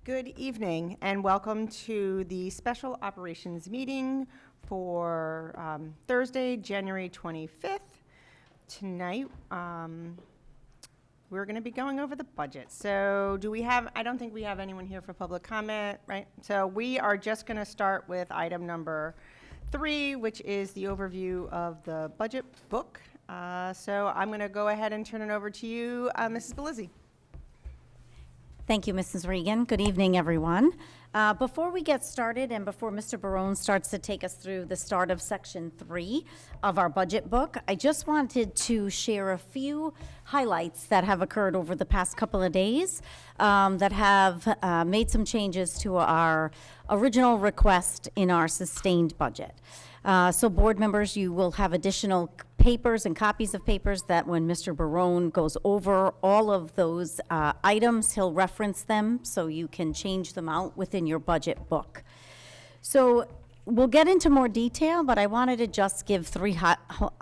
Good evening and welcome to the special operations meeting for Thursday, January 25th. Tonight, we're going to be going over the budget. So I don't think we have anyone here for public comment, right? So we are just going to start with item number 3, which is the overview of the budget book. So I'm going to go ahead and turn it over to you, Mrs. Belizzi. Thank you, Mrs. Regan. Good evening, everyone. Before we get started and before Mr. Barone starts to take us through the start of Section 3 of our budget book, I just wanted to share a few highlights that have occurred over the past couple of days that have made some changes to our original request in our sustained budget. So board members, you will have additional papers and copies of papers that when Mr. Barone goes over all of those items, he'll reference them so you can change them out within your budget book. So we'll get into more detail, but I wanted to just give 3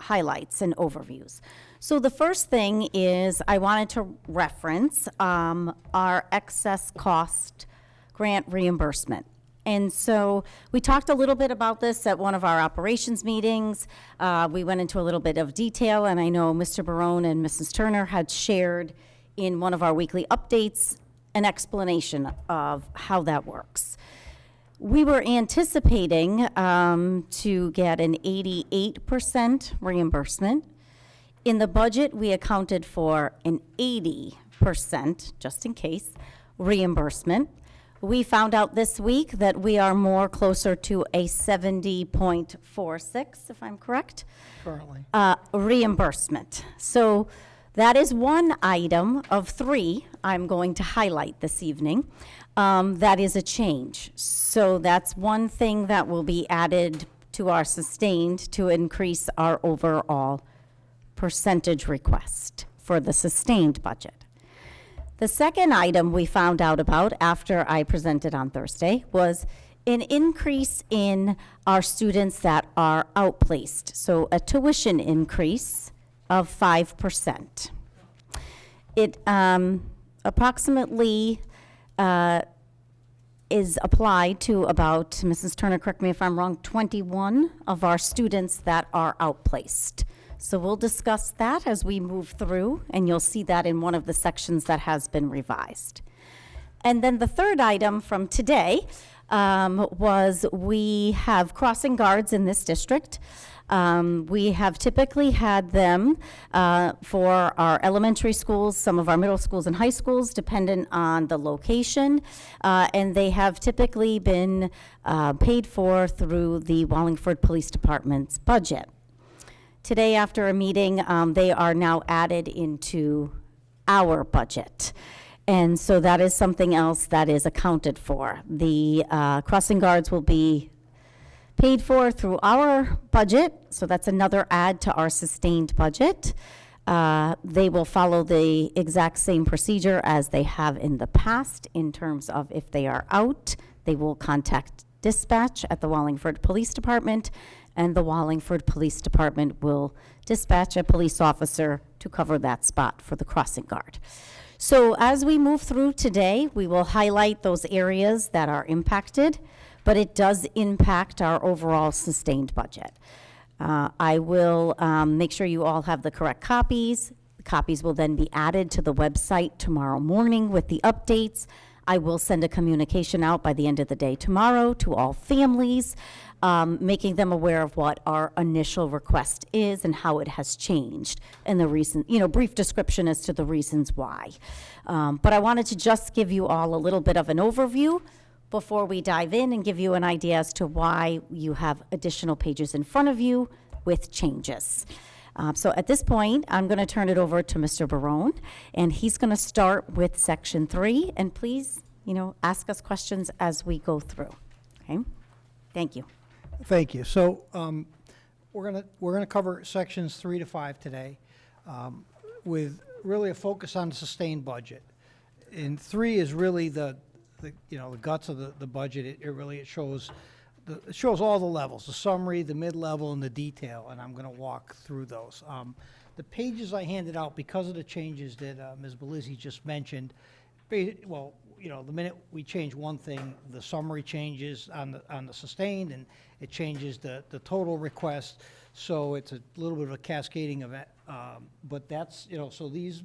highlights and overviews. So the first thing is I wanted to reference our excess cost grant reimbursement. And so we talked a little bit about this at one of our operations meetings. We went into a little bit of detail, and I know Mr. Barone and Mrs. Turner had shared in one of our weekly updates an explanation of how that works. We were anticipating to get an 88% reimbursement. In the budget, we accounted for an 80%, just in case, reimbursement. We found out this week that we are more closer to a 70.46, if I'm correct. Currently. Reimbursement. So that is one item of 3 I'm going to highlight this evening. That is a change. So that's one thing that will be added to our sustained to increase our overall percentage request for the sustained budget. The second item we found out about after I presented on Thursday was an increase in our students that are outplaced. So a tuition increase of 5%. It approximately is applied to about, Mrs. Turner, correct me if I'm wrong, 21 of our students that are outplaced. So we'll discuss that as we move through, and you'll see that in one of the sections that has been revised. And then the third item from today was we have crossing guards in this district. We have typically had them for our elementary schools, some of our middle schools and high schools, dependent on the location, and they have typically been paid for through the Wallingford Police Department's budget. Today, after a meeting, they are now added into our budget. And so that is something else that is accounted for. The crossing guards will be paid for through our budget, so that's another add to our sustained budget. They will follow the exact same procedure as they have in the past in terms of if they are out, they will contact dispatch at the Wallingford Police Department, and the Wallingford Police Department will dispatch a police officer to cover that spot for the crossing guard. So as we move through today, we will highlight those areas that are impacted, but it does impact our overall sustained budget. I will make sure you all have the correct copies. The copies will then be added to the website tomorrow morning with the updates. I will send a communication out by the end of the day tomorrow to all families, making them aware of what our initial request is and how it has changed and the reason, brief description as to the reasons why. But I wanted to just give you all a little bit of an overview before we dive in and give you an idea as to why you have additional pages in front of you with changes. So at this point, I'm going to turn it over to Mr. Barone, and he's going to start with Section 3. And please, ask us questions as we go through. Okay? Thank you. Thank you. So we're gonna cover sections 3 to 5 today, with really a focus on the sustained budget. And 3 is really the guts of the budget. It shows all the levels, the summary, the mid-level, and the detail, and I'm going to walk through those. The pages I handed out, because of the changes that Ms. Belizzi just mentioned, well, you know, the minute we change one thing, the summary changes on the sustained, and it changes the total request. So it's a little bit of a cascading event. But that's, you know, so these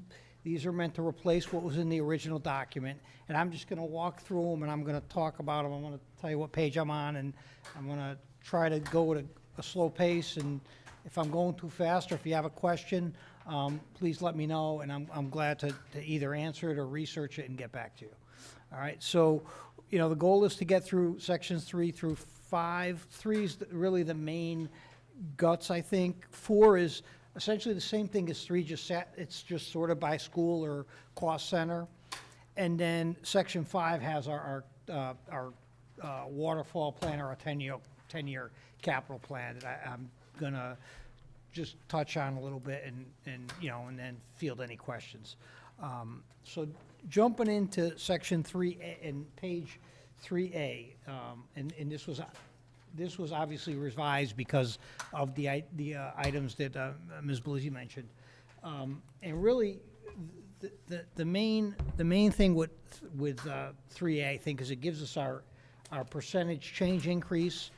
are meant to replace what was in the original document. And I'm just gonna walk through them, and I'm gonna talk about them. I'm gonna tell you what page I'm on, and I'm gonna try to go at a slow pace. And if I'm going too fast, or if you have a question, please let me know, and I'm glad to either answer it or research it and get back to you. All right, so, you know, the goal is to get through sections 3 through 5. 3 is really the main guts, I think. 4 is essentially the same thing as 3, it's just sorted by school or cost center. And then section 5 has our waterfall plan, or our 10-year capital plan that I'm gonna just touch on a little bit, and you know, and then field any questions. So jumping into section 3A and page 3A, and this was obviously revised because of the items that Ms. Blizzy mentioned. And really, the main thing with 3A, I think, is it gives us our percentage change increase,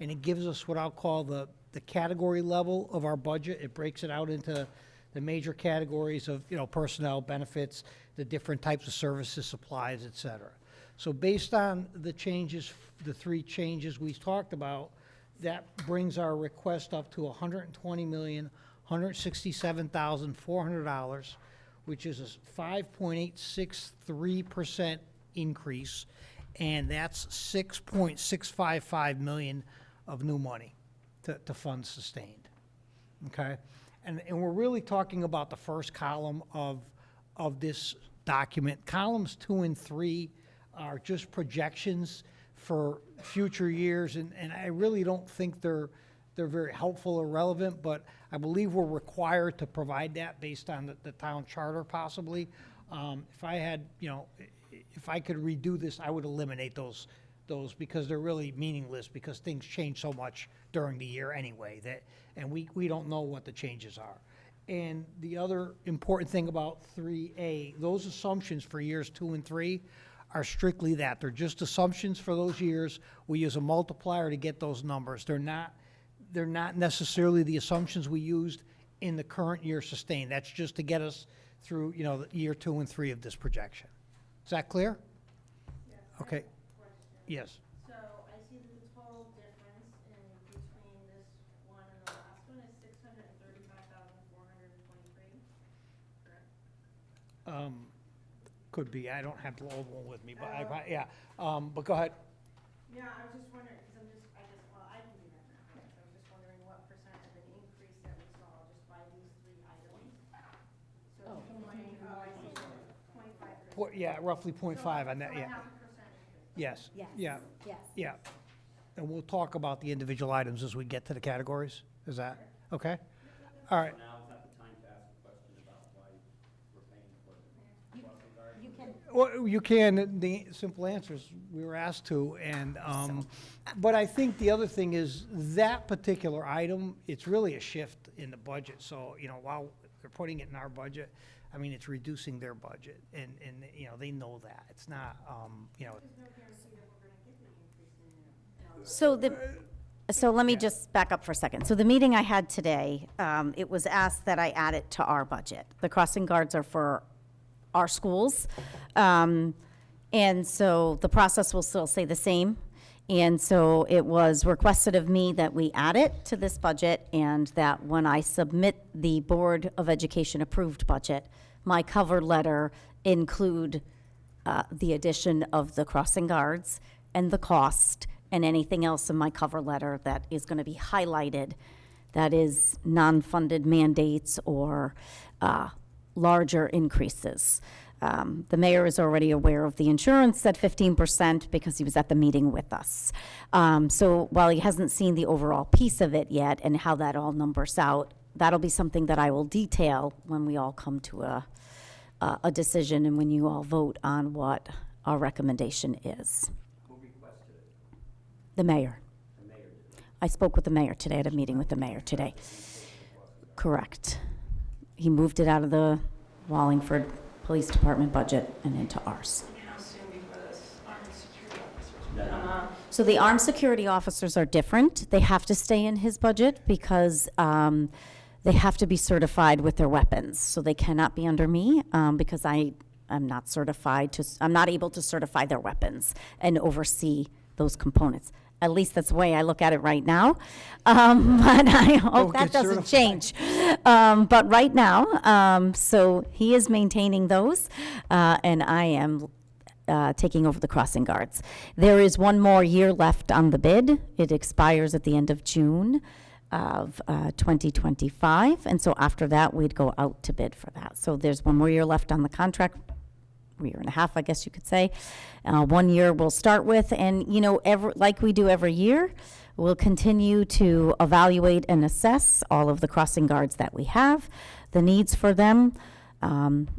and it gives us what I'll call the category level of our budget. It breaks it out into the major categories of, you know, personnel, benefits, the different types of services, supplies, et cetera. So based on the changes, the 3 changes we talked about, that brings our request up to $120,167,400, which is a 5.863% increase, and that's $6.655 million of new money to fund sustained, okay? And we're really talking about the first column of this document. Columns 2 and 3 are just projections for future years, and I really don't think they're very helpful or relevant, but I believe we're required to provide that based on the town charter possibly. If I had, you know, if I could redo this, I would eliminate those because they're really meaningless, because things change so much during the year anyway, and we don't know what the changes are. And the other important thing about 3A, those assumptions for years 2 and 3 are strictly that. They're just assumptions for those years. We use a multiplier to get those numbers. They're not necessarily the assumptions we used in the current year sustained. That's just to get us through, you know, the year 2 and 3 of this projection. Is that clear? Yes. Okay. Yes. So I see that the total difference in between this one and the last one is $635,423, correct? Could be. I don't have the old one with me, but yeah. But go ahead. Yeah, I was just wondering, because well, I can do that now. I was just wondering what percent of an increase that we saw just by these 3 items. So 25%. Yeah, roughly 0.5 on that, yeah. 0.5% increase. Yes. Yes. Yeah. Yes. Yeah. And we'll talk about the individual items as we get to the categories. Is that okay? All right. Now is that the time to ask a question about why we're paying for the crossing guard? You can. Well, you can. The simple answer is we were asked to, and but I think the other thing is that particular item, it's really a shift in the budget. So, you know, while they're putting it in our budget, I mean, it's reducing their budget, and you know, they know that. It's not, you know. So let me just back up for a second. So the meeting I had today, it was asked that I add it to our budget. The crossing guards are for our schools. And so the process will still stay the same. And so it was requested of me that we add it to this budget, and that when I submit the Board of Education approved budget, my cover letter include the addition of the crossing guards and the cost and anything else in my cover letter that is going to be highlighted that is non-funded mandates or larger increases. The mayor is already aware of the insurance at 15% because he was at the meeting with us. So while he hasn't seen the overall piece of it yet and how that all numbers out, that'll be something that I will detail when we all come to a decision and when you all vote on what our recommendation is. Who requested it? The mayor. The mayor did. I spoke with the mayor today, at a meeting with the mayor today. Correct. He moved it out of the Wallingford Police Department budget and into ours. How soon before So the armed security officers are different. They have to stay in his budget because they have to be certified with their weapons. So they cannot be under me because I'm not certified I'm not able to certify their weapons and oversee those components. At least that's the way I look at it right now. But I hope that get doesn't certified. change. But right now, so he is maintaining those, and I am taking over the crossing guards. There is one more year left on the bid. It expires at the end of June of 2025, and so after that, we'd go out to bid for that. So there's one more year left on the contract, a year and a half, I guess you could say. 1 year we'll start with, and you know, like we do every year, we'll continue to evaluate and assess all of the crossing guards that we have, the needs for them, and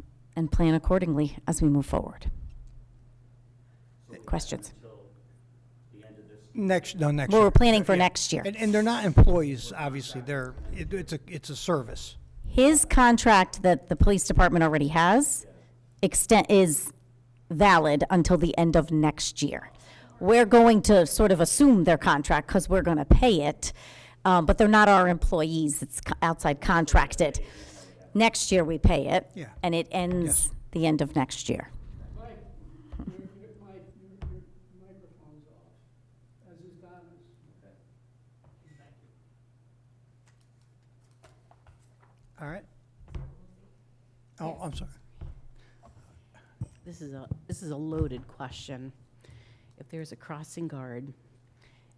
plan accordingly as we move forward. Questions? Next Well, year. we're planning for Yeah. next year. And they're not employees, obviously, it's a service. His contract that the police department already has is valid until the end of next year. We're going to sort of assume their contract because we're going to pay it, but they're not our employees. It's outside contracted. Next year we pay it, Yeah. and it ends the end of next year. Mike, your microphone's off, as is Donna's. All right? Oh, I'm sorry. This is a loaded question. If there's a crossing guard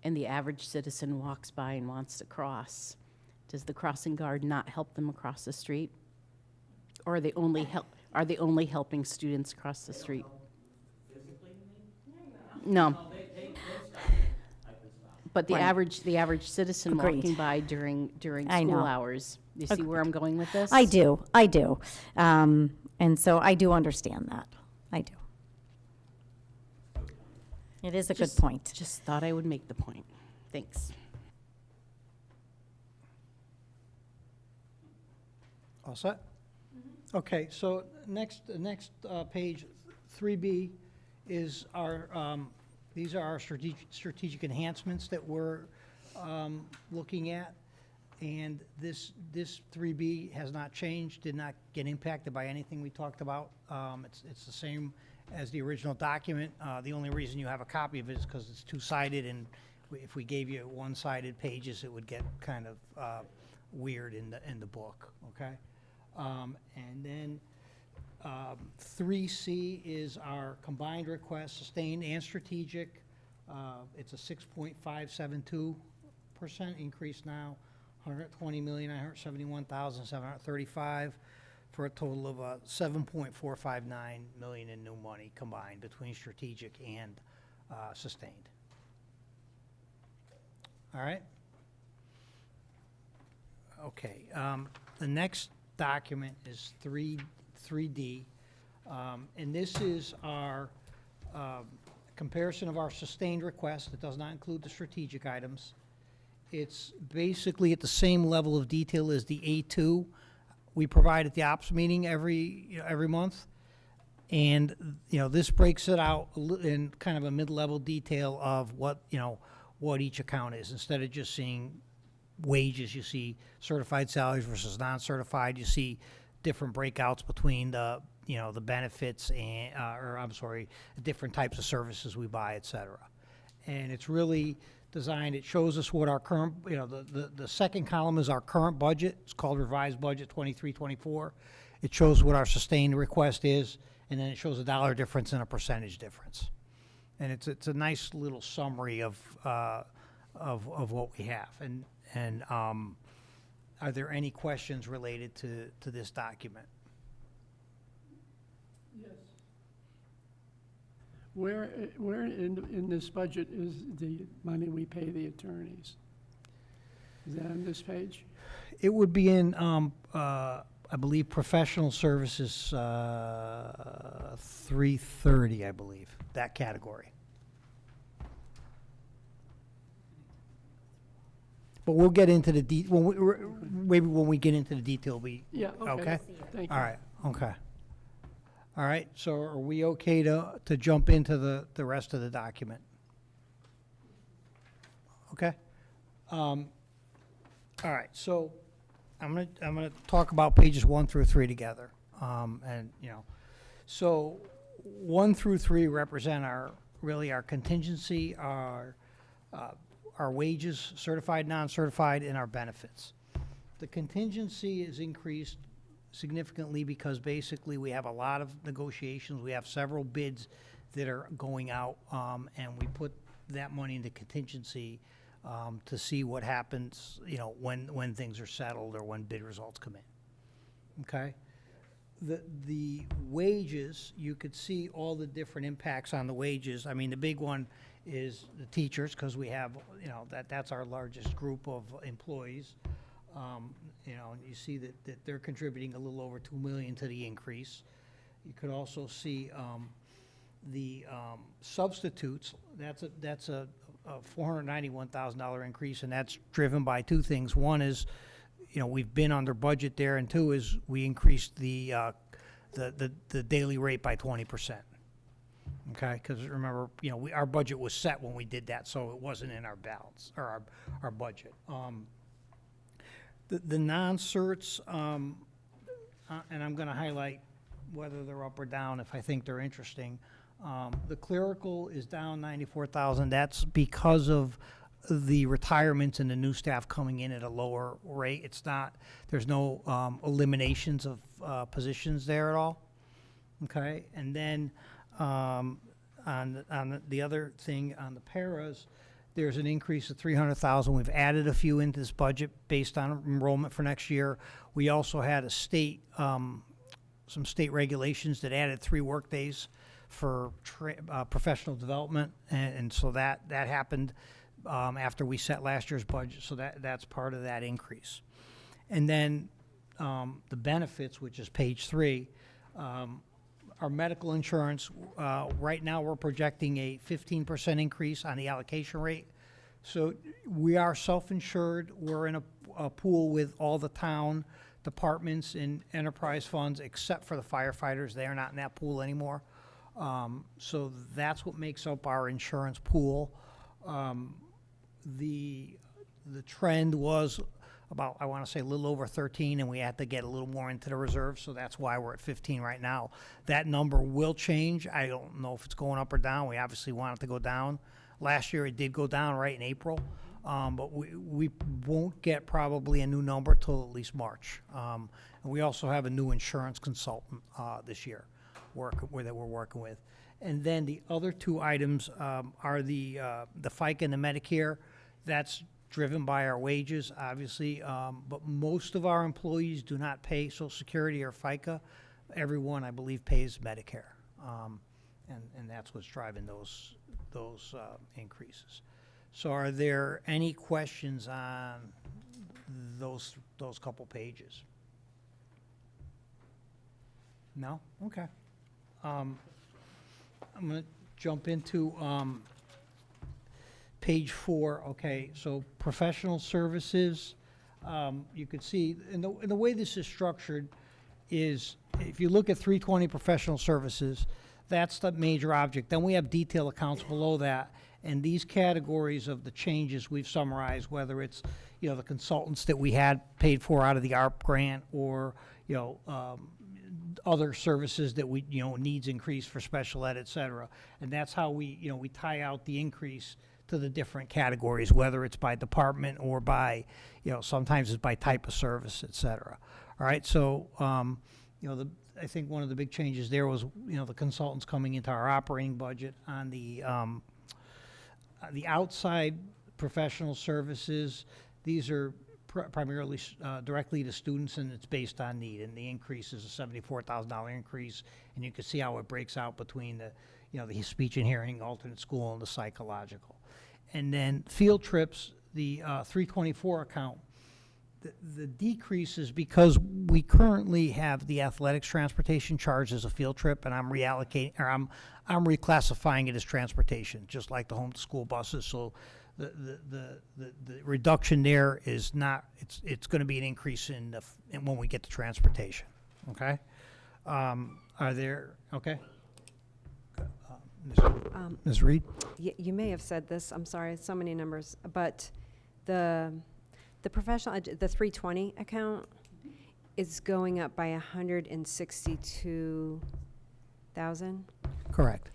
and the average citizen walks by and wants to cross, does the crossing guard not help them across the street? Or are they only helping students cross the street? No. But the Right. average citizen Agreed. walking by during I school know. hours, you see where I'm going with this? I do. And so I do understand that. I do. It is a good point. Just thought I would make the point. Thanks. All set? Okay, so next page, 3B, is these are our strategic enhancements that we're looking at. And this 3B has not changed, did not get impacted by anything we talked about. It's the same as the original document. The only reason you have a copy of it is because it's two-sided, and if we gave you one-sided pages, it would get kind of weird in the book, okay? And then 3C is our combined request, sustained and strategic. It's a 6.572% increase now, 120,971,735, for a total of 7.459 million in new money combined between strategic and sustained. All right? Okay, the next document is 3D, and this is our comparison of our sustained request. It does not include the strategic items. It's basically at the same level of detail as the A2 we provide at the ops meeting every month. And, this breaks it out in kind of a mid-level detail of what each account is. Instead of just seeing wages, you see certified salaries versus non-certified. You see different breakouts between the benefits and, different types of services we buy, et cetera. And it's really designed, it shows us what our current, the second column is our current budget. It's called revised budget 23-24. It shows what our sustained request is, and then it shows a dollar difference and a percentage difference. And it's a nice little summary of what we have. And are there any questions related to this document? Yes. Where in this budget is the money we pay the attorneys? Is that on this page? It would be in, I believe, professional services, 330, I believe, that category. But we'll get into the maybe when we get into the detail, Yeah, okay? okay. Thank you. All right, okay. All right, so are we okay to jump into the rest of the document? Okay? All right, so I'm gonna talk about pages 1 through 3 together. And, you know, so 1 through 3 represent really our contingency, our wages, certified, non-certified, and our benefits. The contingency is increased significantly because basically we have a lot of negotiations. We have several bids that are going out, and we put that money into contingency to see what happens, you know, when things are settled or when bid results come in. Okay? The wages, you could see all the different impacts on the wages. I mean, the big one is the teachers, because we have, you know, that's our largest group of employees. You know, and you see that they're contributing a little over 2 million to the increase. You could also see the substitutes. That's a $491,000 increase, and that's driven by two things. One is, you know, we've been under budget there, and two is we increased the daily rate by 20%. Okay, because remember, you know, our budget was set when we did that, so it wasn't in our balance or our budget. The non-certs, and I'm going to highlight whether they're up or down if I think they're interesting. The clerical is down 94,000. That's because of the retirements and the new staff coming in at a lower rate. It's not, there's no eliminations of positions there at all. Okay, and then on the other thing, on the paras, there's an increase of 300,000. We've added a few into this budget based on enrollment for next year. We also had a state, some state regulations that added 3 workdays for professional development, and so that happened after we set last year's budget. So that's part of that increase. And then the benefits, which is page 3. Our medical insurance, right now we're projecting a 15% increase on the allocation rate. So we are self-insured. We're in a pool with all the town departments and enterprise funds except for the firefighters. They are not in that pool anymore. So that's what makes up our insurance pool. The trend was about, I want to say, a little over 13, and we had to get a little more into the reserve, so that's why we're at 15 right now. That number will change. I don't know if it's going up or down. We obviously want it to go down. Last year, it did go down right in April, but we won't get probably a new number till at least March. And we also have a new insurance consultant this year that we're working with. And then the other 2 items are the FICA and the Medicare. That's driven by our wages, obviously, but most of our employees do not pay Social Security or FICA. Everyone, I believe, pays Medicare, and that's what's driving those increases. So are there any questions on those couple pages? No? Okay. I'm going to jump into page 4. Okay, so professional services. You could see, and the way this is structured is, if you look at 320 professional services, that's the major object. Then we have detail accounts below that, and these categories of the changes we've summarized, whether it's, you know, the consultants that we had paid for out of the ARP grant, or, you know, other services that we, you know, needs increase for special ed, et cetera. And that's how we, you know, we tie out the increase to the different categories, whether it's by department or by, you know, sometimes it's by type of service, et cetera. All right, so, you know, I think one of the big changes there was, you know, the consultants coming into our operating budget. On the outside professional services, these are primarily directly to students, and it's based on need, and the increase is a $74,000 increase, and you can see how it breaks out between the, you know, the speech and hearing, alternate school, and the psychological. And then field trips, the 324 account, the decrease is because we currently have the athletics transportation charged as a field trip, and I'm reallocating, or I'm reclassifying it as transportation, just like the home to school buses. So the reduction there is not, it's going to be an increase in when we get to transportation. Okay, are there, okay? Ms. Reed? You may have said this, I'm sorry, so many numbers, but the professional, the 320 account is going up by 162,000. Correct.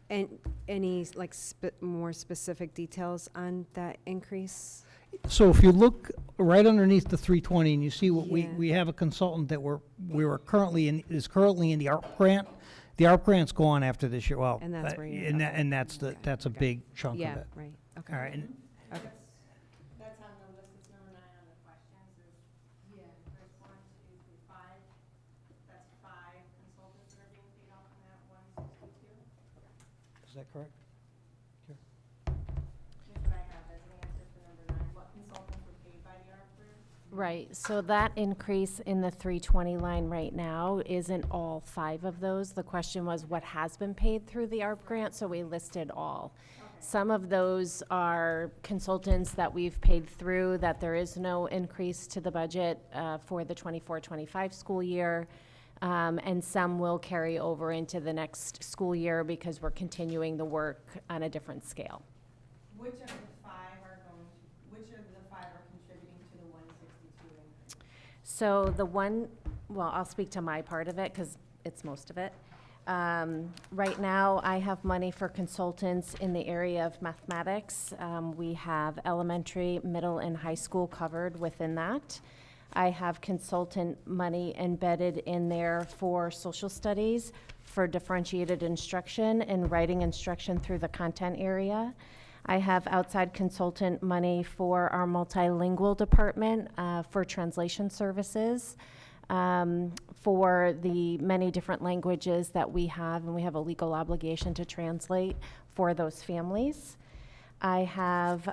And any like more specific details on that increase? So if you look right underneath the 320 and you see what Yeah. we have a consultant that is currently in the ARP grant. The ARP grant's gone after this year, well. And that's where you're- And okay. that's Okay. that's a Okay. big chunk of Yeah, it. right, okay. All right, and Okay. That's on the list, it's number 9 on the questions, there's 1, 2, 3, 5, that's 5 consultants that are being paid off from that 162. is that correct? Here's what I have as an answer for number 9, what consultants were paid by the ARP group? Right, so that increase in the 320 line right now isn't all 5 of those. The question was what has been paid through the ARP grant, so we listed all. Some of those are consultants that we've paid through, that there is no increase to the budget for the 24-25 school year. And some will carry over into the next school year because we're continuing the work on a different scale. Which of the 5 are which of the 5 are contributing to the 162 increase? So the one, well, I'll speak to my part of it because it's most of it. Right now, I have money for consultants in the area of mathematics. We have elementary, middle, and high school covered within that. I have consultant money embedded in there for social studies, for differentiated instruction and writing instruction through the content area. I have outside consultant money for our multilingual department for translation services, for the many different languages that we have, and we have a legal obligation to translate for those families. I have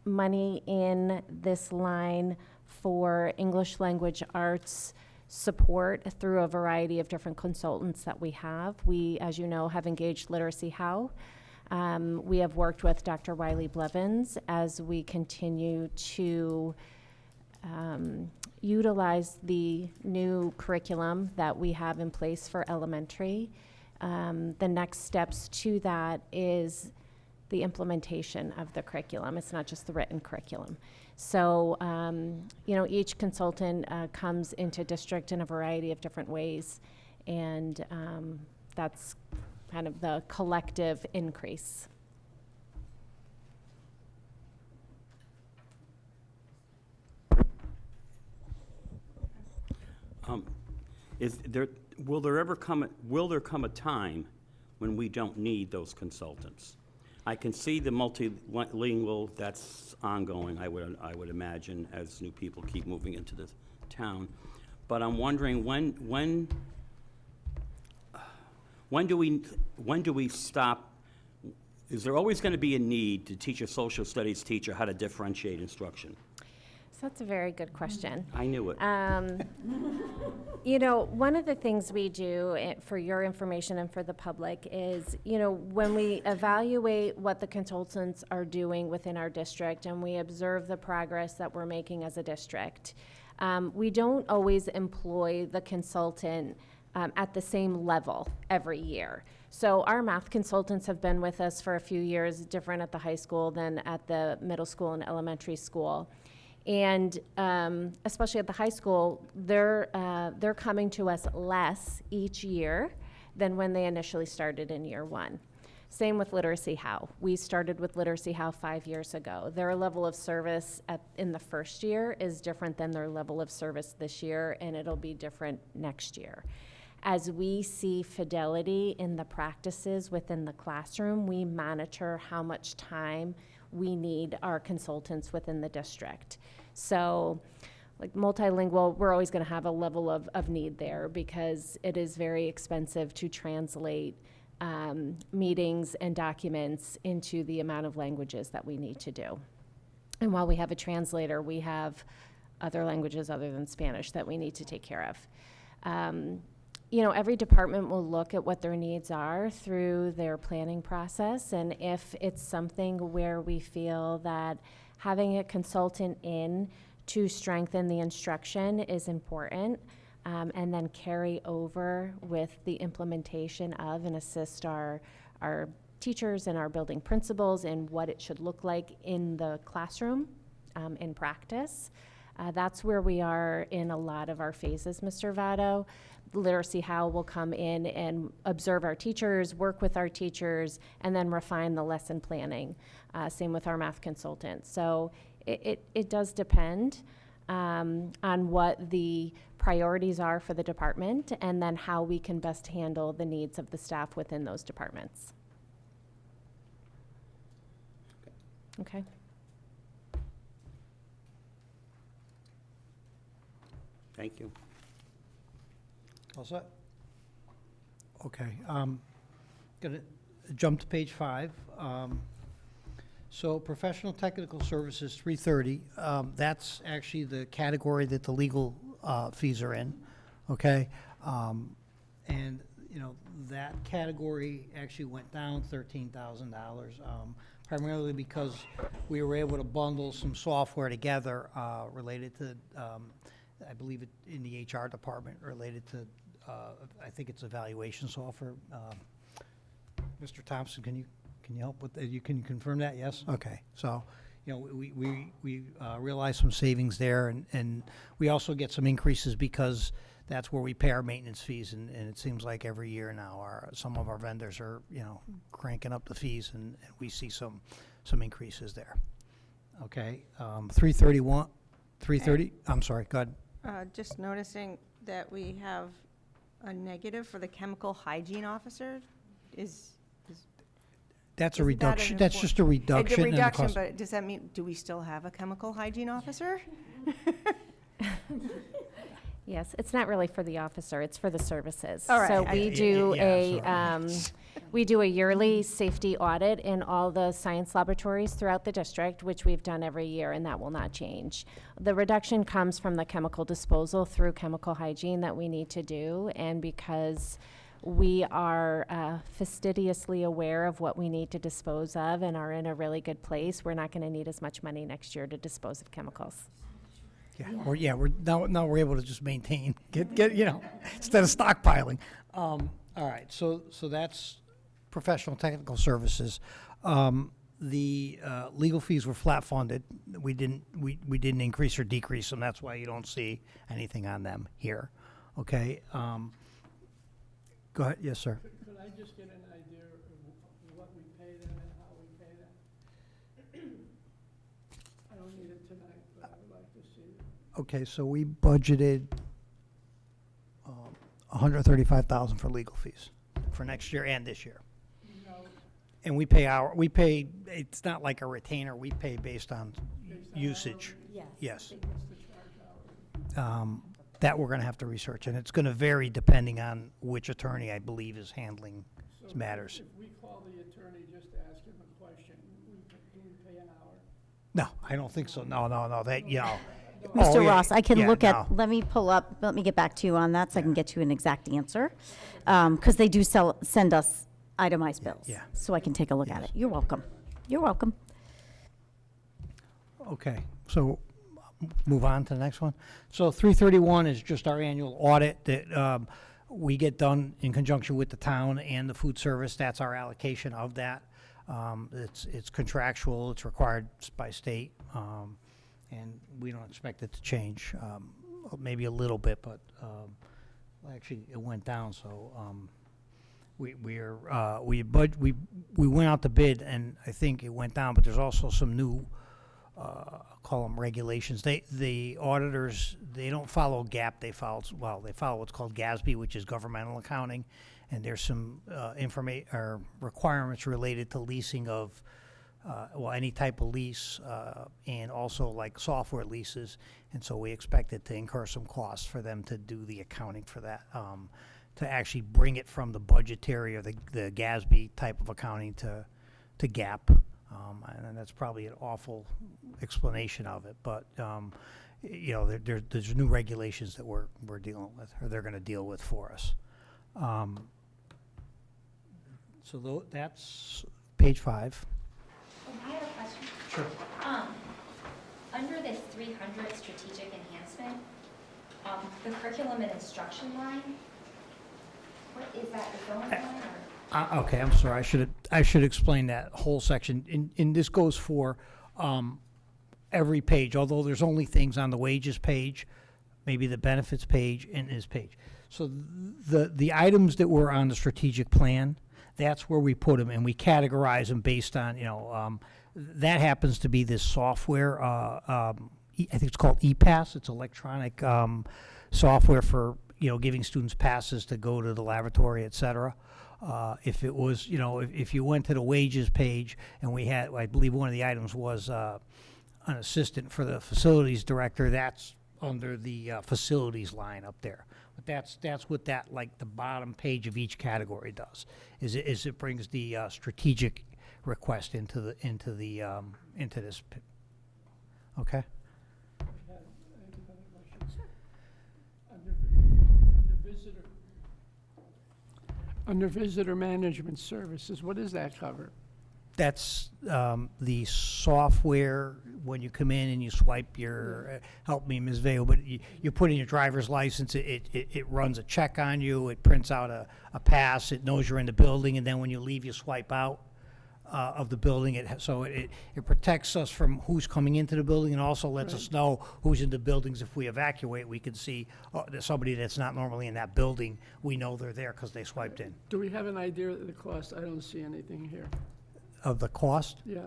money in this line for English language arts support through a variety of different consultants that we have. We, as you know, have engaged Literacy How. We have worked with Dr. Wiley Blevins as we continue to utilize the new curriculum that we have in place for elementary. The next steps to that is the implementation of the curriculum. It's not just the written curriculum. So, each consultant comes into district in a variety of different ways, and that's kind of the collective increase. Will there come a time when we don't need those consultants? I can see the multilingual, that's ongoing, I would imagine, as new people keep moving into the town. But I'm wondering, when do we stop? Is there always going to be a need to teach a social studies teacher how to differentiate instruction? So that's a very good question. I knew it. One of the things we do for your information and for the public is, when we evaluate what the consultants are doing within our district and we observe the progress that we're making as a district, we don't always employ the consultant at the same level every year. So our math consultants have been with us for a few years, different at the high school than at the middle school and elementary school. And especially at the high school, they're coming to us less each year than when they initially started in year 1. Same with Literacy How. We started with Literacy How 5 years ago. Their level of service in the first year is different than their level of service this year, and it'll be different next year. As we see fidelity in the practices within the classroom, we monitor how much time we need our consultants within the district. So, like multilingual, we're always going to have a level of need there because it is very expensive to translate meetings and documents into the amount of languages that we need to do. And while we have a translator, we have other languages other than Spanish that we need to take care of. Every department will look at what their needs are through their planning process, and if it's something where we feel that having a consultant in to strengthen the instruction is important, and then carry over with the implementation of and assist our teachers and our building principals in what it should look like in the classroom, in practice. That's where we are in a lot of our phases, Mr. Votto. Literacy How will come in and observe our teachers, work with our teachers, and then refine the lesson planning. Same with our math consultant. So it does depend on what the priorities are for the department, and then how we can best handle the needs of the staff within those departments. Okay. Thank you. All set? Okay, gonna jump to page 5. So professional technical services, 330, that's actually the category that the legal fees are in, okay? And, you know, that category actually went down $13,000, primarily because we were able to bundle some software together related to, I believe it in the HR department, related to, I think it's evaluation software. Mr. Thompson, can you help with, can you confirm that, yes? Okay, so, you know, we realized some savings there, and we also get some increases because that's where we pay our maintenance fees, and it seems like every year now, some of our vendors are, you know, cranking up the fees, and we see some increases there. Okay, 330, I'm sorry, go ahead. Just noticing that we have a negative for the chemical hygiene officer. That's a Isn't that an reduction, that's import- just a reduction in the reduction, cost. but does that mean, do we still have a chemical hygiene officer? Yes, it's not really for the officer, it's for the services. All right. So I- we Yeah, do yeah, we do a yearly safety audit in all the science laboratories throughout the district, which we've done every year, and that will not change. The reduction comes from the chemical disposal through chemical hygiene that we need to do, and because we are fastidiously aware of what we need to dispose of and are in a really good place, we're not gonna need as much money next year to dispose of chemicals. Yeah, we're now we're able to just maintain, get you know, instead of stockpiling. All right, so that's professional technical services. The legal fees were flat funded. We didn't increase or decrease them. That's why you don't see anything on them here. Okay. Go ahead. Yes, sir. Could I just get an idea of what we pay them and how we pay them? I don't need it tonight, but I would like to see it. Okay, so we budgeted $135,000 for legal fees for next year and this year. And we pay, it's not like a retainer, we pay based on usage. Yes. That we're gonna have to research, and it's gonna vary depending on which attorney I believe is handling matters. If we call the attorney just to ask him a question, do we pay an hour? No, I don't think so, no, that, you know. Oh, Mr. yeah, Ross, I can yeah, look no. at, let me get back to you on that so I can get you an exact answer. Because they do send us itemized bills. Yeah. So I can take a look at it. You're welcome. You're welcome. Okay, so move on to the next one. So 331 is just our annual audit that we get done in conjunction with the town and the food service. That's our allocation of that. It's contractual, it's required by state, and we don't expect it to change. Maybe a little bit, but actually it went down, so we went out to bid, and I think it went down, but there's also some new call them regulations. The auditors, they don't follow GAAP, they follow what's called GASB, which is governmental accounting, and there's some requirements related to leasing of any type of lease, and also like software leases, and so we expected to incur some costs for them to do the accounting for that, to actually bring it from the budgetary or the GASB type of accounting to GAAP. And that's probably an awful explanation of it, but you know, there's new regulations that we're dealing with, or they're going to deal with for us. So that's page 5. I have a question. Sure. Under this 300 strategic enhancement, The curriculum and instruction line, what is that, the phone line or? Okay, I'm sorry, I should explain that whole section, and this goes for, every page, although there's only things on the wages page, maybe the benefits page and this page. So the items that were on the strategic plan, that's where we put them, and we categorize them based on, that happens to be this software, I think it's called ePass, it's electronic, software for, giving students passes to go to the laboratory, et cetera. If it was, if you went to the wages page and we had, I believe one of the items was, an assistant for the facilities director, that's under the facilities line up there. But that's what that, like, the bottom page of each category does, is it brings the strategic request into this, okay? Under visitor management services, what does that cover? That's the software, when you come in and you swipe your, help me, Ms. Veo, but you put in your driver's license, it runs a check on you, it prints out a pass, it knows you're in the building, and then when you leave, you swipe out of the building. So it protects us from who's coming into the building, and also lets us know who's in the buildings. If we evacuate, we can see there's somebody that's not normally in that building. We know they're there because they swiped in. Do we have an idea of the cost? I don't see anything here. Of the cost? Yeah.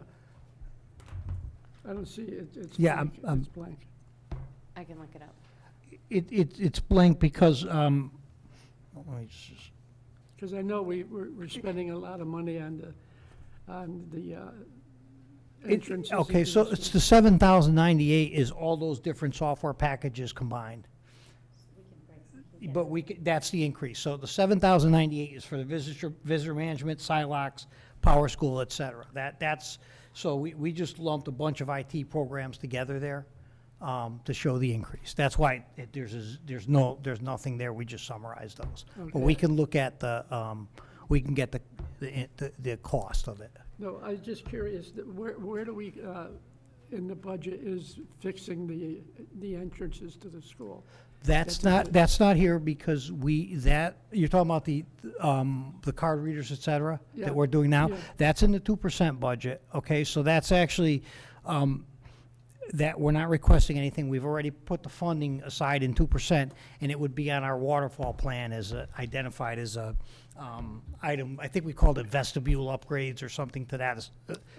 I don't see it, it's Yeah, blank, it's blank. I can look it up. It's blank because, let me just, Because I know we're spending a lot of money on the entrances. okay, into so the it's school. the 7,098 is all those different software packages combined. But that's the increase. So the 7,098 is for the visitor management, Silox, Power School, et cetera. So we just lumped a bunch of IT programs together there to show the increase. That's why there's nothing there. We just summarized those. But we can look at we can get the cost of it. No, I was just curious, that where do we, in the budget, is fixing the entrances to the school? That's not here because you're talking about the card readers, et cetera, Yeah, that we're doing now? yeah. That's in the 2% budget, okay? So that's actually, that we're not requesting anything. We've already put the funding aside in 2%, and it would be on our waterfall plan identified as a item. I think we called it vestibule upgrades or something to that,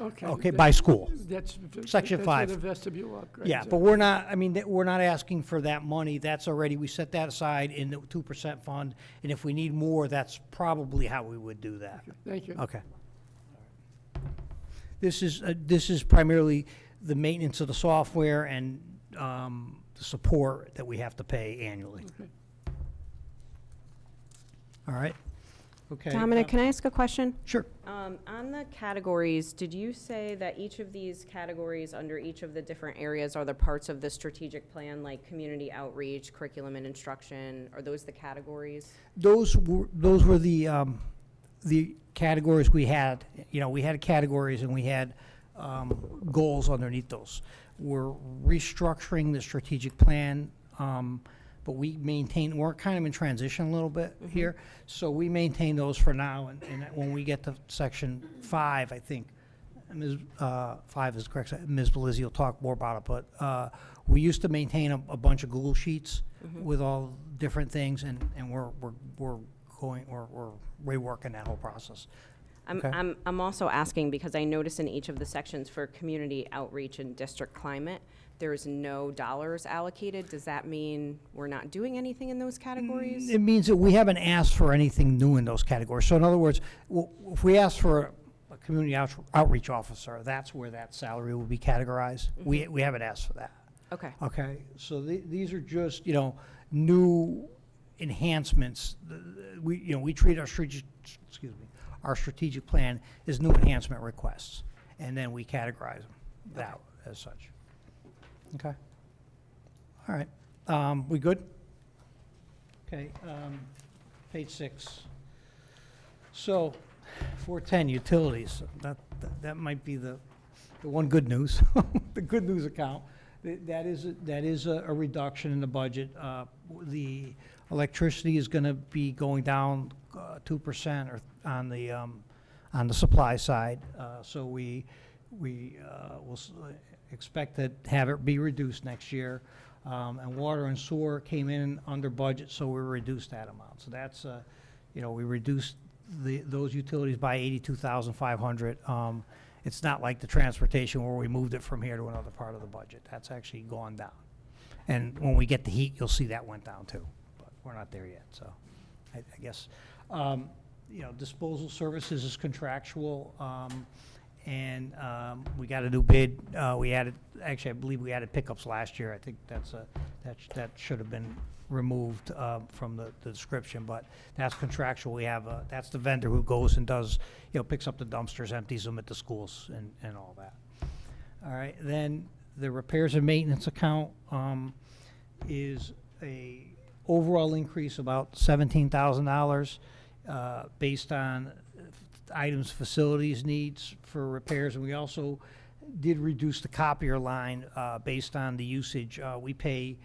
okay, by school. That's. Section That's where 5. the vestibule upgrades. Yeah, are. but we're not, we're not asking for that money. That's already, we set that aside in the 2% fund, and if we need more, that's probably how we would do that. Thank you. Okay. This is primarily the maintenance of the software and the support that we have to pay annually. Okay. All right? Okay. Dominic, can I ask a question? Sure. On the categories, did you say that each of these categories under each of the different areas are the parts of the strategic plan, like community outreach, curriculum and instruction? Are those the categories? Those were the categories we had. We had categories and we had goals underneath those. We're restructuring the strategic plan, but we're kind of in transition a little bit here. So we maintain those for now, and when we get to section 5, I think, 5 is correct, Ms. Belizzi will talk more about it, but we used to maintain a bunch of Google Sheets with all different things, and we're reworking that whole process. Okay. I'm also asking because I noticed in each of the sections for community outreach and district climate, there's no dollars allocated. Does that mean we're not doing anything in those categories? It means that we haven't asked for anything new in those categories. So in other words, if we ask for a community outreach officer, that's where that salary will be categorized. We haven't asked for that. Okay. Okay, so these are just, new enhancements. We treat our strategic plan as new enhancement requests, and then we categorize them as such. Okay. All right. We good? Okay. Page 6. So, 410 utilities. That might be the one good news. The good news account. That is a reduction in the budget. The electricity is gonna be going down 2% or on the supply side. So we will expect to have it be reduced next year. And water and sewer came in under budget, so we reduced that amount. So that's, we reduced those utilities by 82,500. It's not like the transportation where we moved it from here to another part of the budget. That's actually gone down. And when we get the heat, you'll see that went down too. But we're not there yet, so I guess. Disposal services is contractual, and we got a new bid. We added, actually, I believe we added pickups last year. I think that should have been removed from the description, but that's contractual. We have, that's the vendor who goes and does, picks up the dumpsters, empties them at the schools and all that. All right, then the repairs and maintenance account is a overall increase about $17,000 based on items facilities needs for repairs, and we also did reduce the copier line based on the usage. We pay,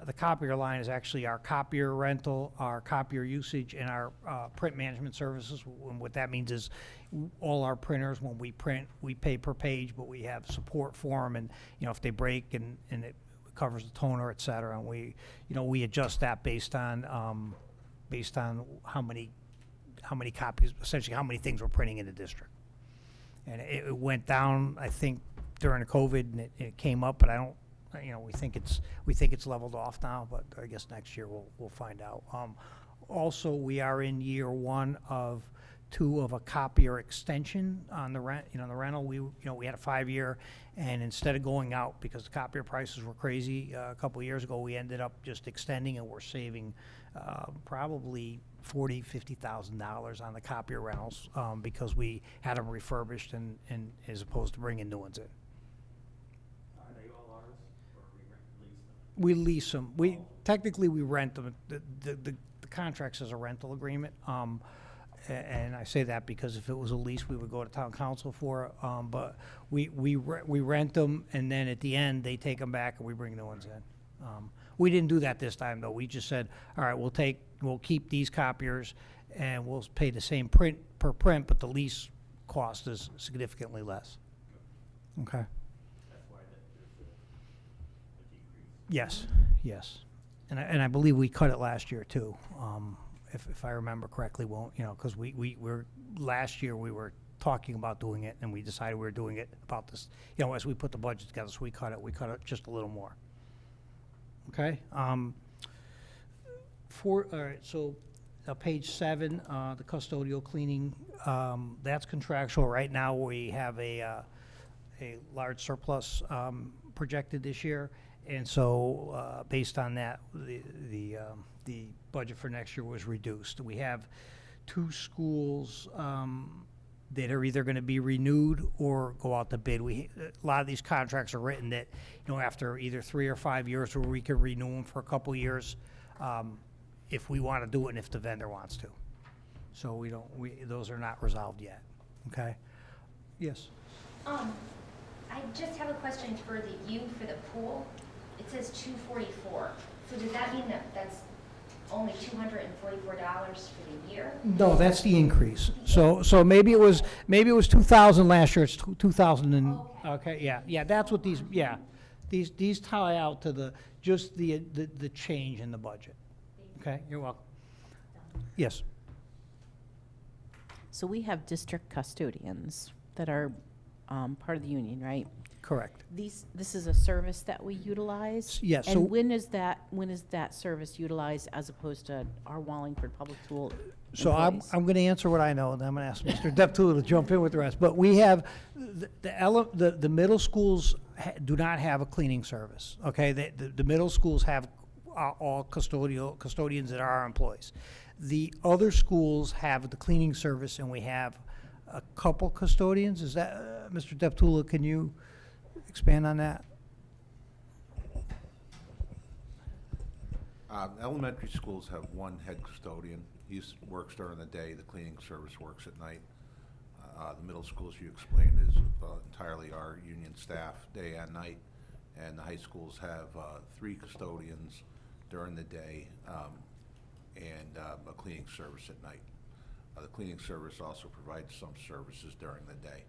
the copier line is actually our copier rental, our copier usage, and our print management services. And what that means is all our printers, when we print, we pay per page, but we have support for them, and if they break and it covers the toner, et cetera, and we adjust that based on how many copies, essentially how many things we're printing in the district. And it went down, I think, during the COVID, and it came up, but I don't, we think it's leveled off now, but I guess next year we'll find out. Also, we are in year 1 of 2 of a copier extension on the rent. The rental, we had a 5-year, and instead of going out because the copier prices were crazy a couple of years ago, we ended up just extending, and we're saving probably $40,000-$50,000 on the copier rentals because we had them refurbished and as opposed to bringing new ones in. Are they all ours, or lease them? We lease them. Technically we rent them. The contract says a rental agreement. And I say that because if it was a lease, we would go to town council for it. But we rent them, and then at the end they take them back and we bring new ones in. We didn't do that this time though. We just said, all right, we'll keep these copiers and we'll pay the same print per print, but the lease cost is significantly less. Okay. That's why there's a decrease. Yes. And I believe we cut it last year too. If I remember correctly, because last year we were talking about doing it, and we decided we were doing it about this, as we put the budget together, so we cut it just a little more. Okay? All right, so page 7, the custodial cleaning, that's contractual. Right now, we have a large surplus projected this year, and so based on that, the budget for next year was reduced. We have 2 schools that are either going to be renewed or go out to bid. A lot of these contracts are written that, after either 3 or 5 years, where we could renew them for a couple years, if we want to do it and if the vendor wants to. So those are not resolved yet. Okay? Yes. I just have a question for the U for the pool. It says 244. So does that mean that that's only $244 for the year? No, that's the increase. So maybe it was 2,000 last year. It's 2,000 and okay, yeah. That's what these tie out to the change in the budget. Okay, you're welcome. Yes. So we have district custodians that are part of the union, right? Correct. This is a service that we utilize? Yes, so- And when is that service utilized as opposed to our Wallingford Public School So employees? I'm going to answer what I know, and I'm going to ask Mr. Deptula to jump in with the rest. But we have, the middle schools do not have a cleaning service, okay? The middle schools have all custodians that are our employees. The other schools have the cleaning service, and we have a couple custodians. Is that, Mr. Deptula, can you expand on that? Elementary schools have one head custodian. He works during the day. The cleaning service works at night. The middle schools, you explained, is entirely our union staff, day and night. And the high schools have 3 custodians during the day and a cleaning service at night. The cleaning service also provides some services during the day.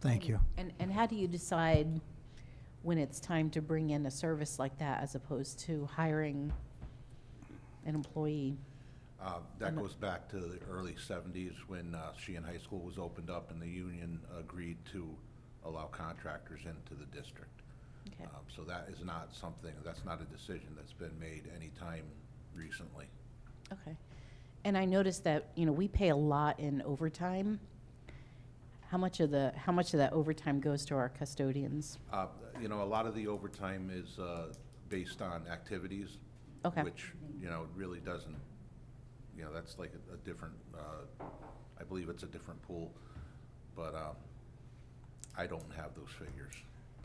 Thank you. And how do you decide when it's time to bring in a service like that as opposed to hiring an employee? That goes back to the early 70s when Sheehan High School was opened up and the union agreed to allow contractors into the district. Okay. So that is not something, that's not a decision that's been made anytime recently. Okay. And I noticed that, you know, we pay a lot in overtime. How much of that overtime goes to our custodians? You know, a lot of the overtime is based on activities. Okay. Which, you know, really doesn't, you know, that's like a different, I believe it's a different pool. But I don't have those figures.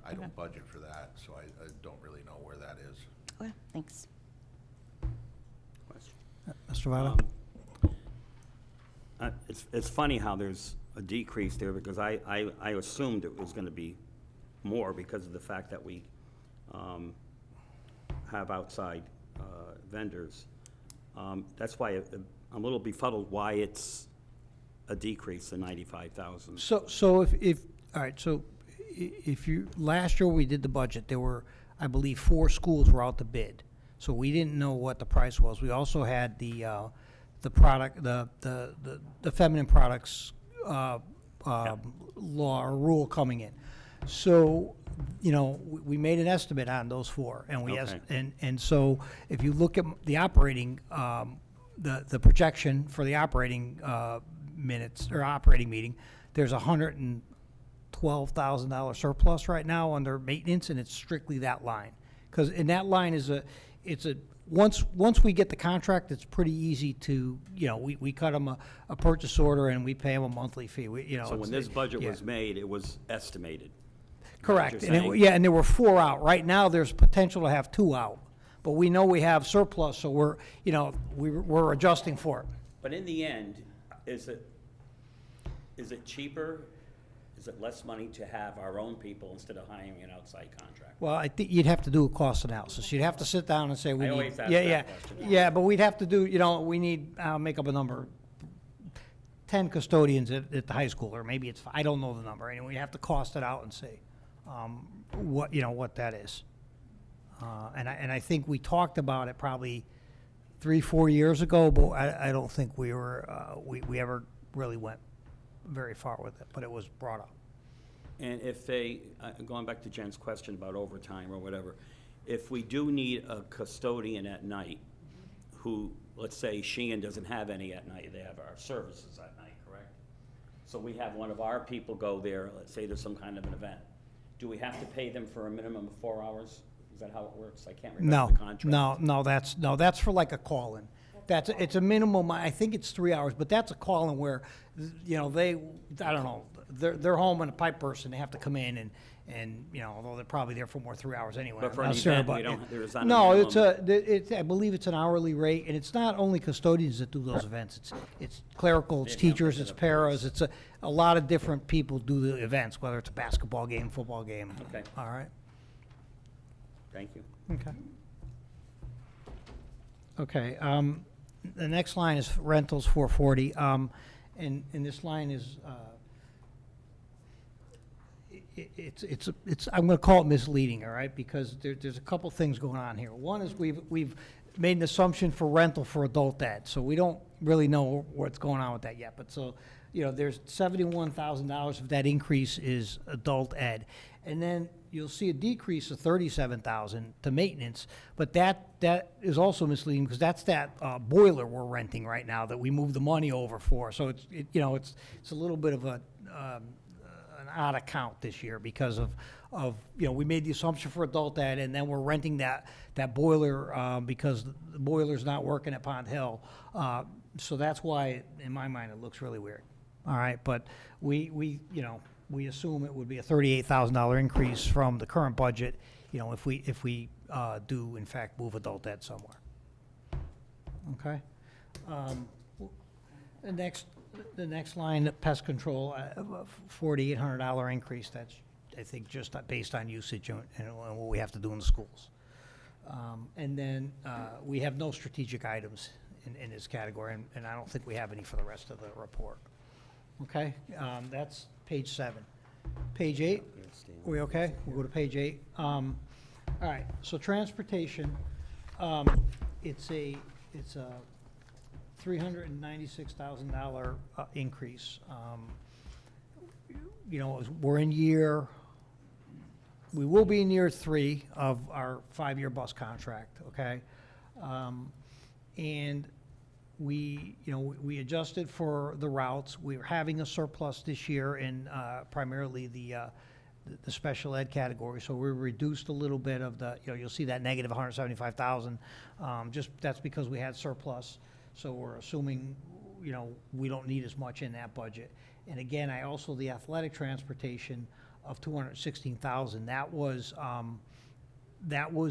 I don't budget for that, so I don't really know where that is. Okay, thanks. Question. Mr. Votto? It's funny how there's a decrease there, because I assumed it was going to be more because of the fact that we have outside vendors. That's why I'm a little befuddled why it's a decrease of 95,000. So all right, so if you, last year we did the budget, there were, I believe, 4 schools were out to bid. So we didn't know what the price was. We also had the product, the feminine products law or rule coming in. So, you know, we made an estimate on those 4, and we Okay. and so if you look at the operating, the projection for the operating minutes or operating meeting, there's $112,000 surplus right now under maintenance, and it's strictly that line. Because in that line is once we get the contract, it's pretty easy to, you know, we cut them a purchase order and we pay them a monthly fee. You know, So when this budget yeah. was made, it was estimated. Correct. Is that And what you're saying? and there were 4 out. Right now, there's potential to have 2 out. But we know we have surplus, so we're, you know, we're adjusting for it. But in the end, is it cheaper? Is it less money to have our own people instead of hiring an outside contract? Well, I think you'd have to do a cost analysis. You'd have to sit down and say, we I need. always ask Yeah, that yeah. question. Yeah, but we'd have to do, you know, we need, make up a number, 10 custodians at the high school, or maybe it's, I don't know the number. Anyway, we have to cost it out and see what, you know, what that is. And I think we talked about it probably 3-4 years ago, but I don't think we were, we ever really went very far with it, but it was brought up. And if they, going back to Jen's question about overtime or whatever, if we do need a custodian at night who, let's say Sheehan doesn't have any at night, they have our services at night, correct? So we have one of our people go there, let's say there's some kind of an event. Do we have to pay them for a minimum of 4 hours? Is that how it works? I can't remember No, the contract. no, that's for like a call-in. It's a minimum, I think it's 3 hours, but that's a call-in where, you know, I don't know, they're home and a pipe burst and they have to come in and, you know, although they're probably there for more 3 hours anyway. But for I'm an not sure, event, but we don't, there is not a No, minimum. I believe it's an hourly rate, and it's not only custodians that do those events. It's clerical, it's teachers, it's paras, it's a lot of different people do the events, whether it's a basketball game, football game. Okay. All right, Thank you. okay. Okay, the next line is rentals, 440, and this line is, it's, I'm gonna call it misleading, all right? Because there's a couple things going on here. One is we've made an assumption for rental for adult ed, so we don't really know what's going on with that yet. But so, you know, there's $71,000 of that increase is adult ed. And then you'll see a decrease of $37,000 to maintenance, but that is also misleading because that's that boiler we're renting right now that we moved the money over for. So it's a little bit of an odd account this year because of you know, we made the assumption for adult ed and then we're renting that boiler because the boiler's not working at Pond Hill. So that's why, in my mind, it looks really weird. All right, but we you know, we assume it would be a $38,000 increase from the current budget, you know, if we do in fact move adult ed somewhere. Okay. The next line, pest control, $4,800 increase. That's I think just based on usage and what we have to do in the schools. And then we have no strategic items in this category, and I don't think we have any for the rest of the report. Okay, that's page 7. Page 8, we okay? We'll go to page 8. All right, so transportation, it's a $396,000 increase. You know, we will be in year 3 of our 5-year bus contract, okay? And we adjusted for the routes. We're having a surplus this year in primarily the special ed category, so we reduced a little bit of the, you'll see that negative 175,000. Just, that's because we had surplus, so we're assuming, we don't need as much in that budget. And again, the athletic transportation of 216,000, that was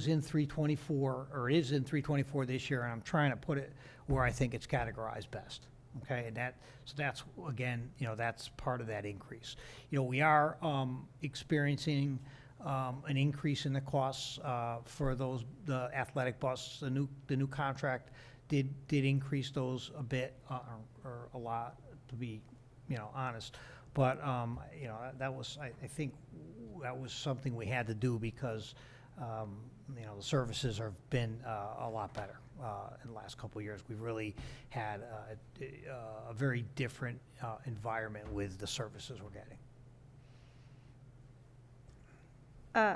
in 324, or is in 324 this year, and I'm trying to put it where I think it's categorized best. Okay, and that's, again, that's part of that increase. We are experiencing an increase in the costs for the athletic bus. The new contract did increase those a bit, or a lot, to be, honest. But, that was, I think that was something we had to do because, the services have been a lot better in the last couple of years. We've really had a very different environment with the services we're getting.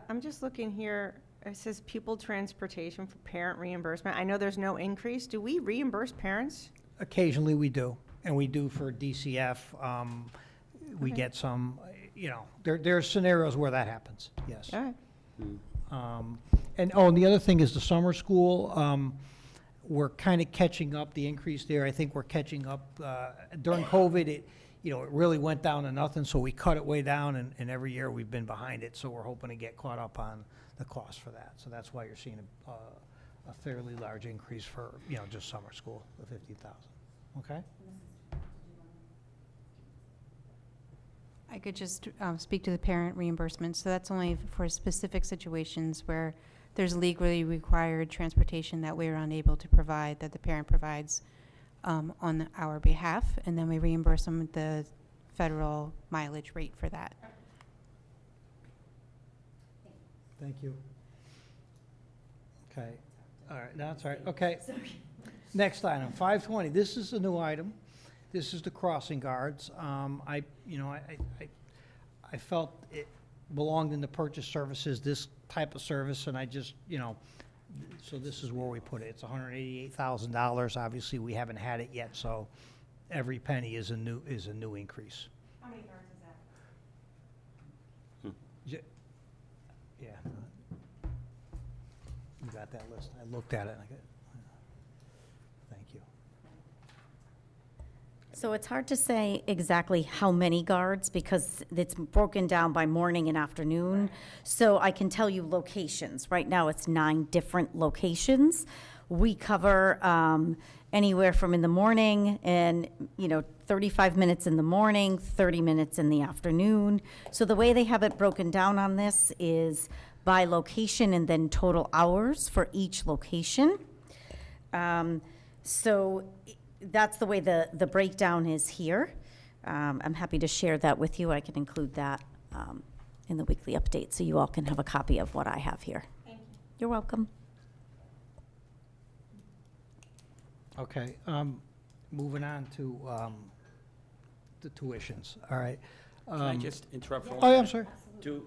I'm just looking here, it says pupil transportation for parent reimbursement. I know there's no increase. Do we reimburse parents? Occasionally we do, and we do for DCF. We Okay. get some, there are scenarios where that happens, yes. All right. And the other thing is the summer school. We're kind of catching up, the increase there. I think we're catching up. During COVID, it really went down to nothing, so we cut it way down, and every year we've been behind it, so we're hoping to get caught up on the cost for that. So that's why you're seeing a fairly large increase for, just summer school, the 50,000. Okay? I could just speak to the parent reimbursement. So that's only for specific situations where there's legally required transportation that we're unable to provide, that the parent provides on our behalf, and then we reimburse them the federal mileage rate for that. Thank you. Okay. All right, no, that's all right. Okay. Next item, 520. This is a new item. This is the crossing guards. I felt it belonged in the purchase services, this type of service, and I just, so this is where we put it. It's $188,000. Obviously, we haven't had it yet, so every penny is a new increase. How many guards is that? Yeah. You got that list? I looked at it. Thank you. So it's hard to say exactly how many guards because it's broken down by morning and afternoon. So I can tell you locations. Right now, it's 9 different locations. We cover anywhere from in the morning and, 35 minutes in the morning, 30 minutes in the afternoon. So the way they have it broken down on this is by location and then total hours for each location. So that's the way the breakdown is here. I'm happy to share that with you. I can include that in the weekly update so you all can have a copy of what I have here. Thank you. You're welcome. Okay, moving on to the tuitions, all right. Can I just interrupt for one Oh, yeah, I'm minute? sorry.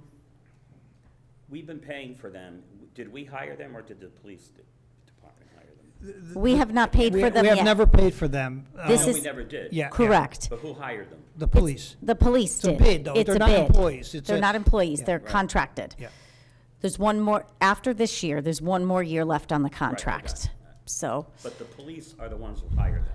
We've been paying for them. Did we hire them or did the police department hire them? We have not paid for them We have yet. never paid for them. This No, is- we never did. Yeah. Correct. But who hired them? The police. The police It's a did. bid, though. It's They're a not bid. employees. It's They're a- not employees. Yeah. They're Right. contracted. Yeah. There's one more, after this year, there's one more year left on the contract. So, But the police are the ones who hire them.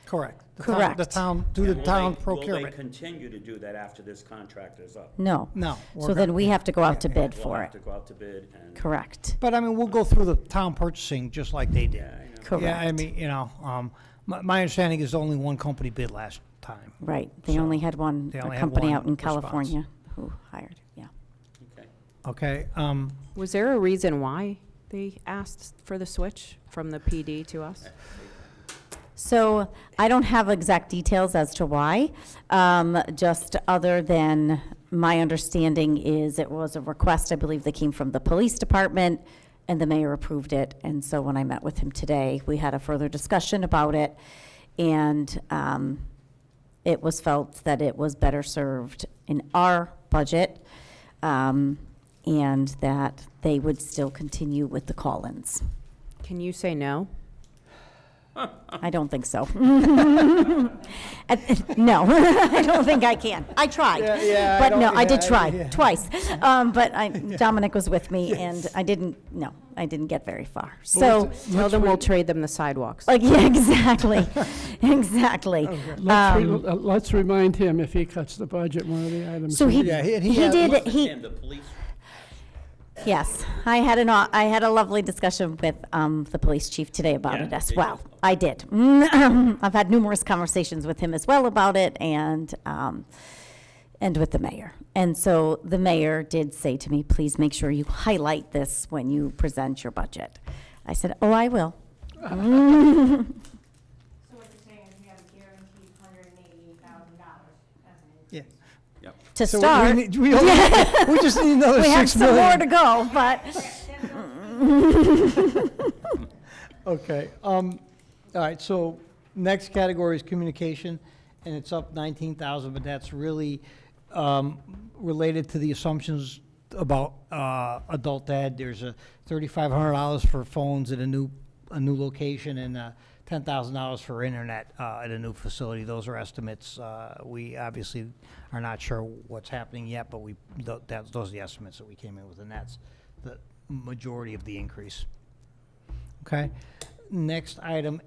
Correct. The Correct. town, do the And town Will they procurement. continue to do that after this contract is up? no. No. So then we have to go out to bid We'll for have it. to go out to bid and. Correct. But I mean, we'll go through the town purchasing just like they did. Yeah, I know. Correct. Yeah, I mean, my understanding is only one company bid last time. Right. They So, only had one they a only had company one out in response. California who hired, yeah. Okay. Okay, Was there a reason why they asked for the switch from the PD to us? So I don't have exact details as to why, just other than my understanding is it was a request, I believe, that came from the police department, and the mayor approved it. And so when I met with him today, we had a further discussion about it, and it was felt that it was better served in our budget, and that they would still continue with the call-ins. Can you say no? I don't think so. No, I don't think I can. I tried. Yeah, But no, I did yeah, try, yeah. twice. But Dominic was with me, and I didn't get very far. So, Tell them we'll trade them the sidewalks. like, yeah, exactly, exactly. Let's remind him if he cuts the budget, one of the items. So he Yeah, did, The police. yes, I had a lovely discussion with the police chief today about Yeah, it as did well. you? I did. I've had numerous conversations with him as well about it, and with the mayor. And so the mayor did say to me, please make sure you highlight this when you present your budget. I said, oh, I will. So what you're saying is we have a guaranteed $188,000 as an yeah. To So start, we just need another we have 6 some more million. to go, but Okay, all right, so next category is communication, and it's up 19,000, but that's really related to the assumptions about adult ed. There's a $3,500 for phones at a new location, and $10,000 for internet at a new facility. Those are estimates. We obviously are not sure what's happening yet, but those are the estimates that we came in with, and that's the majority of the increase. Okay, next item,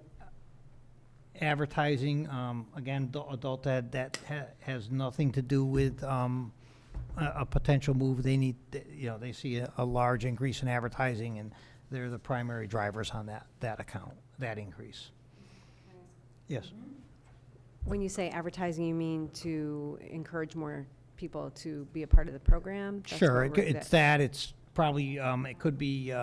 advertising, again, adult ed, that has nothing to do with a potential move. They need, they see a large increase in advertising, and they're the primary drivers on that account, that increase. Yes. When you say advertising, you mean to encourage more people to be a part of the program? That's Sure, what we're- it's that, it's probably, it could be,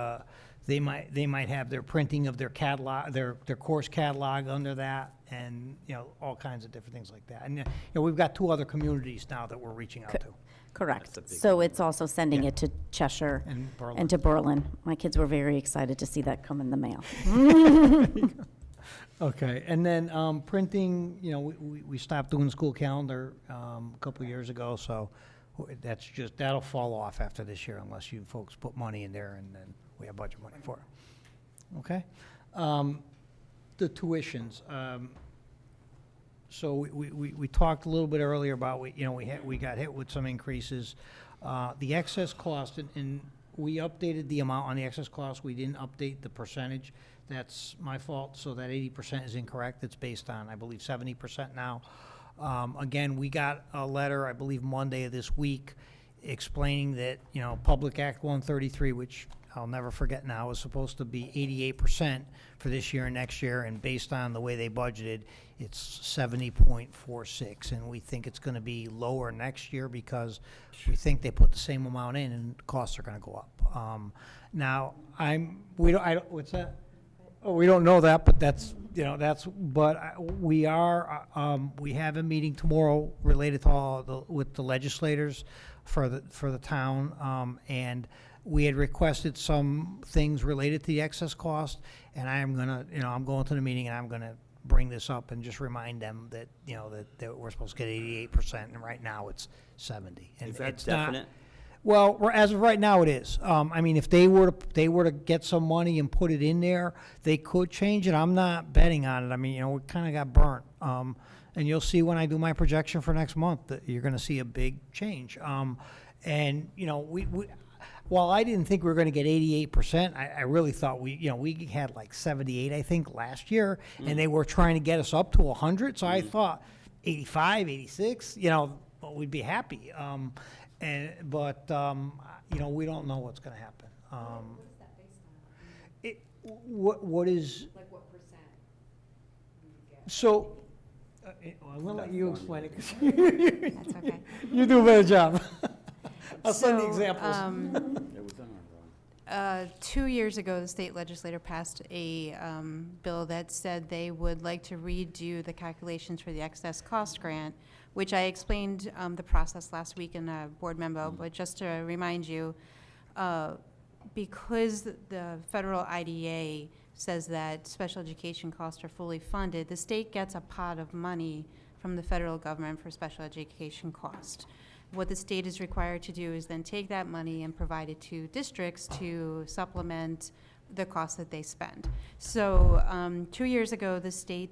they might have their printing of their catalog, their course catalog under that, and, all kinds of different things like that. And, we've got 2 other communities now that we're reaching out to. correct. That's a big So it's also sending Yeah. it to Cheshire And Berlin. and to Berlin. My kids were very excited to see that come in the mail. Okay, and then printing, we stopped doing the school calendar a couple of years ago, so that'll fall off after this year unless you folks put money in there, and then we have budget money for it. Okay? The tuitions. So we talked a little bit earlier about, we got hit with some increases. The excess cost, and we updated the amount on the excess cost. We didn't update the percentage. That's my fault, so that 80% is incorrect. It's based on, I believe, 70% now. Again, we got a letter, I believe, Monday of this week, explaining that, Public Act 133, which I'll never forget now, is supposed to be 88% for this year and next year, and based on the way they budgeted, it's 70.46, and we think it's gonna be lower next year because we think they put the same amount in and costs are gonna go up. Now, what's that? Oh, we don't know that, but we have a meeting tomorrow related to with the legislators for the town, and we had requested some things related to the excess cost, and I'm going to the meeting and I'm gonna bring this up and just remind them that, that we're supposed to get 88%, and right now it's 70. And Is that it's not- definite? Well, as of right now, it is. I mean, if they were to get some money and put it in there, they could change it. I'm not betting on it. I mean, we kind of got burnt. And you'll see when I do my projection for next month that you're going to see a big change. And while I didn't think we were going to get 88%, I really thought we had like 78, I think, last year, and they were trying to get us up to 100. So I thought 85, 86, we'd be happy. But we don't know what's going to happen. What is? Like what percent? So, I'm going to let you explain it, because That's okay. you do a better job. I'll send the So, examples. It was on 2 years ago, the state legislature passed a bill that said they would like to redo the calculations for the excess cost grant, which I explained the process last week in a board memo, but just to remind you, because the federal IDA says that special education costs are fully funded, the state gets a pot of money from the federal government for special education cost. What the state is required to do is then take that money and provide it to districts to supplement the costs that they spend. So 2 years ago, the state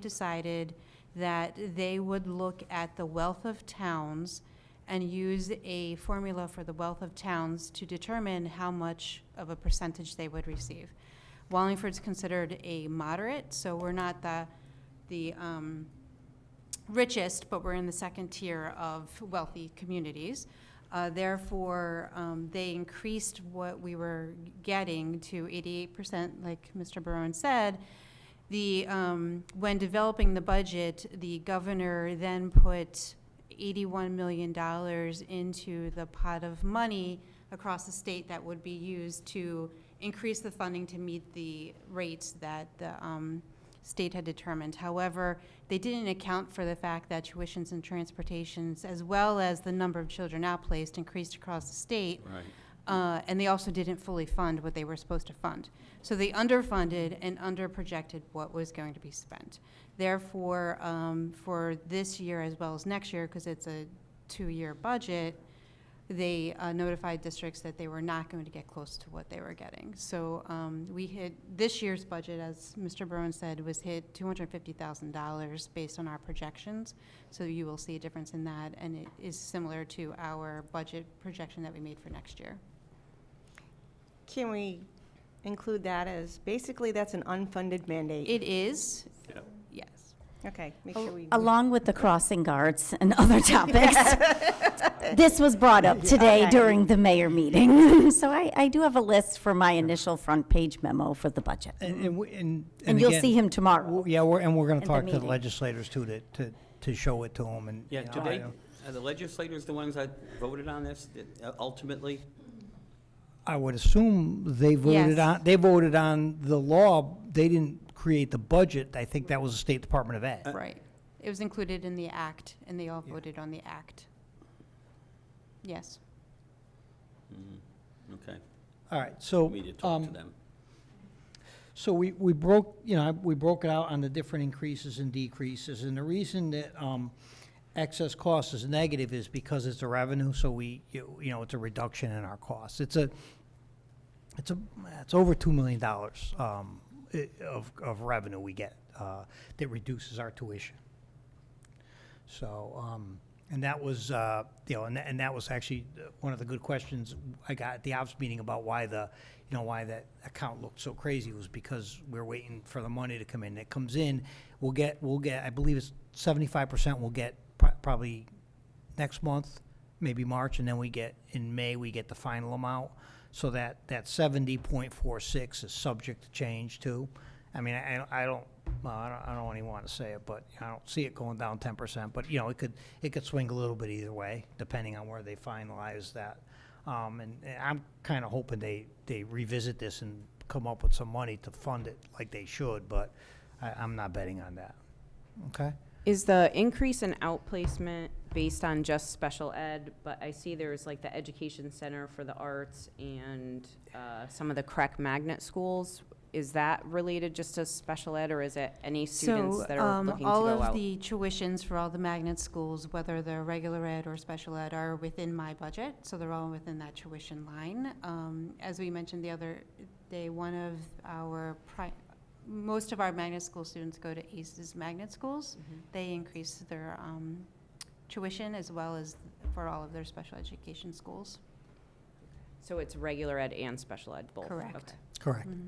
decided that they would look at the wealth of towns and use a formula for the wealth of towns to determine how much of a percentage they would receive. Wallingford's considered a moderate, so we're not the richest, but we're in the second tier of wealthy communities. Therefore, they increased what we were getting to 88%, like Mr. Barone said. When developing the budget, the governor then put $81 million into the pot of money across the state that would be used to increase the funding to meet the rates that the state had determined. However, they didn't account for the fact that tuitions and transportations, as well as the number of children outplaced, increased across the state. Right. And they also didn't fully fund what they were supposed to fund. So they underfunded and underprojected what was going to be spent. Therefore, for this year as well as next year, because it's a 2-year budget, they notified districts that they were not going to get close to what they were getting. So we hit, this year's budget, as Mr. Barone said, was hit $250,000 based on our projections. So you will see a difference in that, and it is similar to our budget projection that we made for next year. Can we include that as, basically, that's an unfunded mandate? It is, Yep. yes. Okay, make sure we. Along with the crossing guards and other topics, this was brought up today Okay. during the mayor meeting. So I do have a list for my initial front page memo for the budget. And And you'll again, see him tomorrow. Yeah, we're going at to the talk to the meeting. legislators too, to show it to them and. Yeah, you know, do I they, don't- are the legislators the ones that voted on this ultimately? I would assume they voted Yes. they voted on the law. They didn't create the budget. I think that was the State Department of Ed. Right. It was included in the act, and they all voted on the act. Yes. Okay, All right, so. we need to talk to them. So we broke, we broke it out on the different increases and decreases, and the reason that excess cost is negative is because it's a revenue, so it's a reduction in our costs. It's over $2 million of revenue we get that reduces our tuition. So, and that was, and that was actually one of the good questions I got at the ops meeting about why why that account looked so crazy was because we're waiting for the money to come in. It comes in, we'll get, I believe it's 75% we'll get probably next month, maybe March, and then in May, we get the final amount. So that 70.46 is subject to change too. I mean, I don't even want to say it, but I don't see it going down 10%. But it could swing a little bit either way, depending on where they finalize that. And I'm kind of hoping they revisit this and come up with some money to fund it like they should. But I'm not betting on that. Okay. Is the increase in outplacement based on just special ed? But I see there's like the Education Center for the Arts and some of the CREC magnet schools. Is that related just to special ed, or is it any students that are looking to all go of out? the tuitions for all the magnet schools, whether they're regular ed or special ed, are within my budget, so they're all within that tuition line. As we mentioned the other day, most of our magnet school students go to ACES magnet schools. They increase their tuition as well as for all of their special education schools. So it's regular ed and special ed, both? Correct. Okay. Correct. Mhm.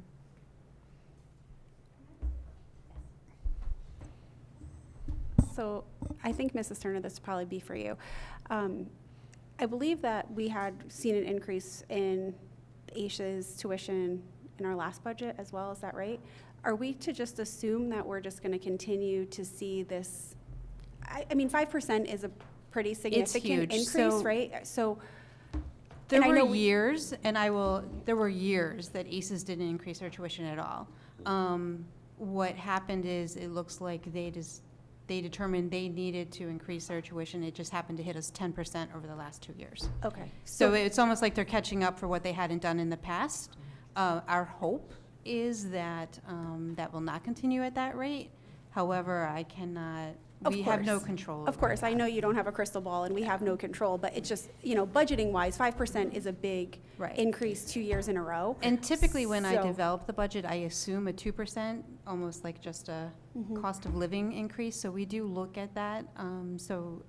So I think, Mrs. Turner, this would probably be for you. I believe that we had seen an increase in AISH's tuition in our last budget as well. Is that right? Are we to just assume that we're just going to continue to see this? I mean, 5% is a pretty significant huge. increase, So- right? So, There and I know were we- years, there were years that ACES didn't increase their tuition at all. What happened is, it looks like they determined they needed to increase their tuition. It just happened to hit us 10% over the last 2 years. okay. So it's almost like they're catching up for what they hadn't done in the past. Our hope is that that will not continue at that rate. However, I cannot, Of we have no course. control. Of over course, that. I know you don't have a crystal ball and we have no control, but it's just, you know, budgeting wise, 5% is a big Right. increase 2 years in a row. And typically, when I So- develop the budget, I assume a 2%, almost like just a Mm-hmm. cost of living increase. So we do look at that. So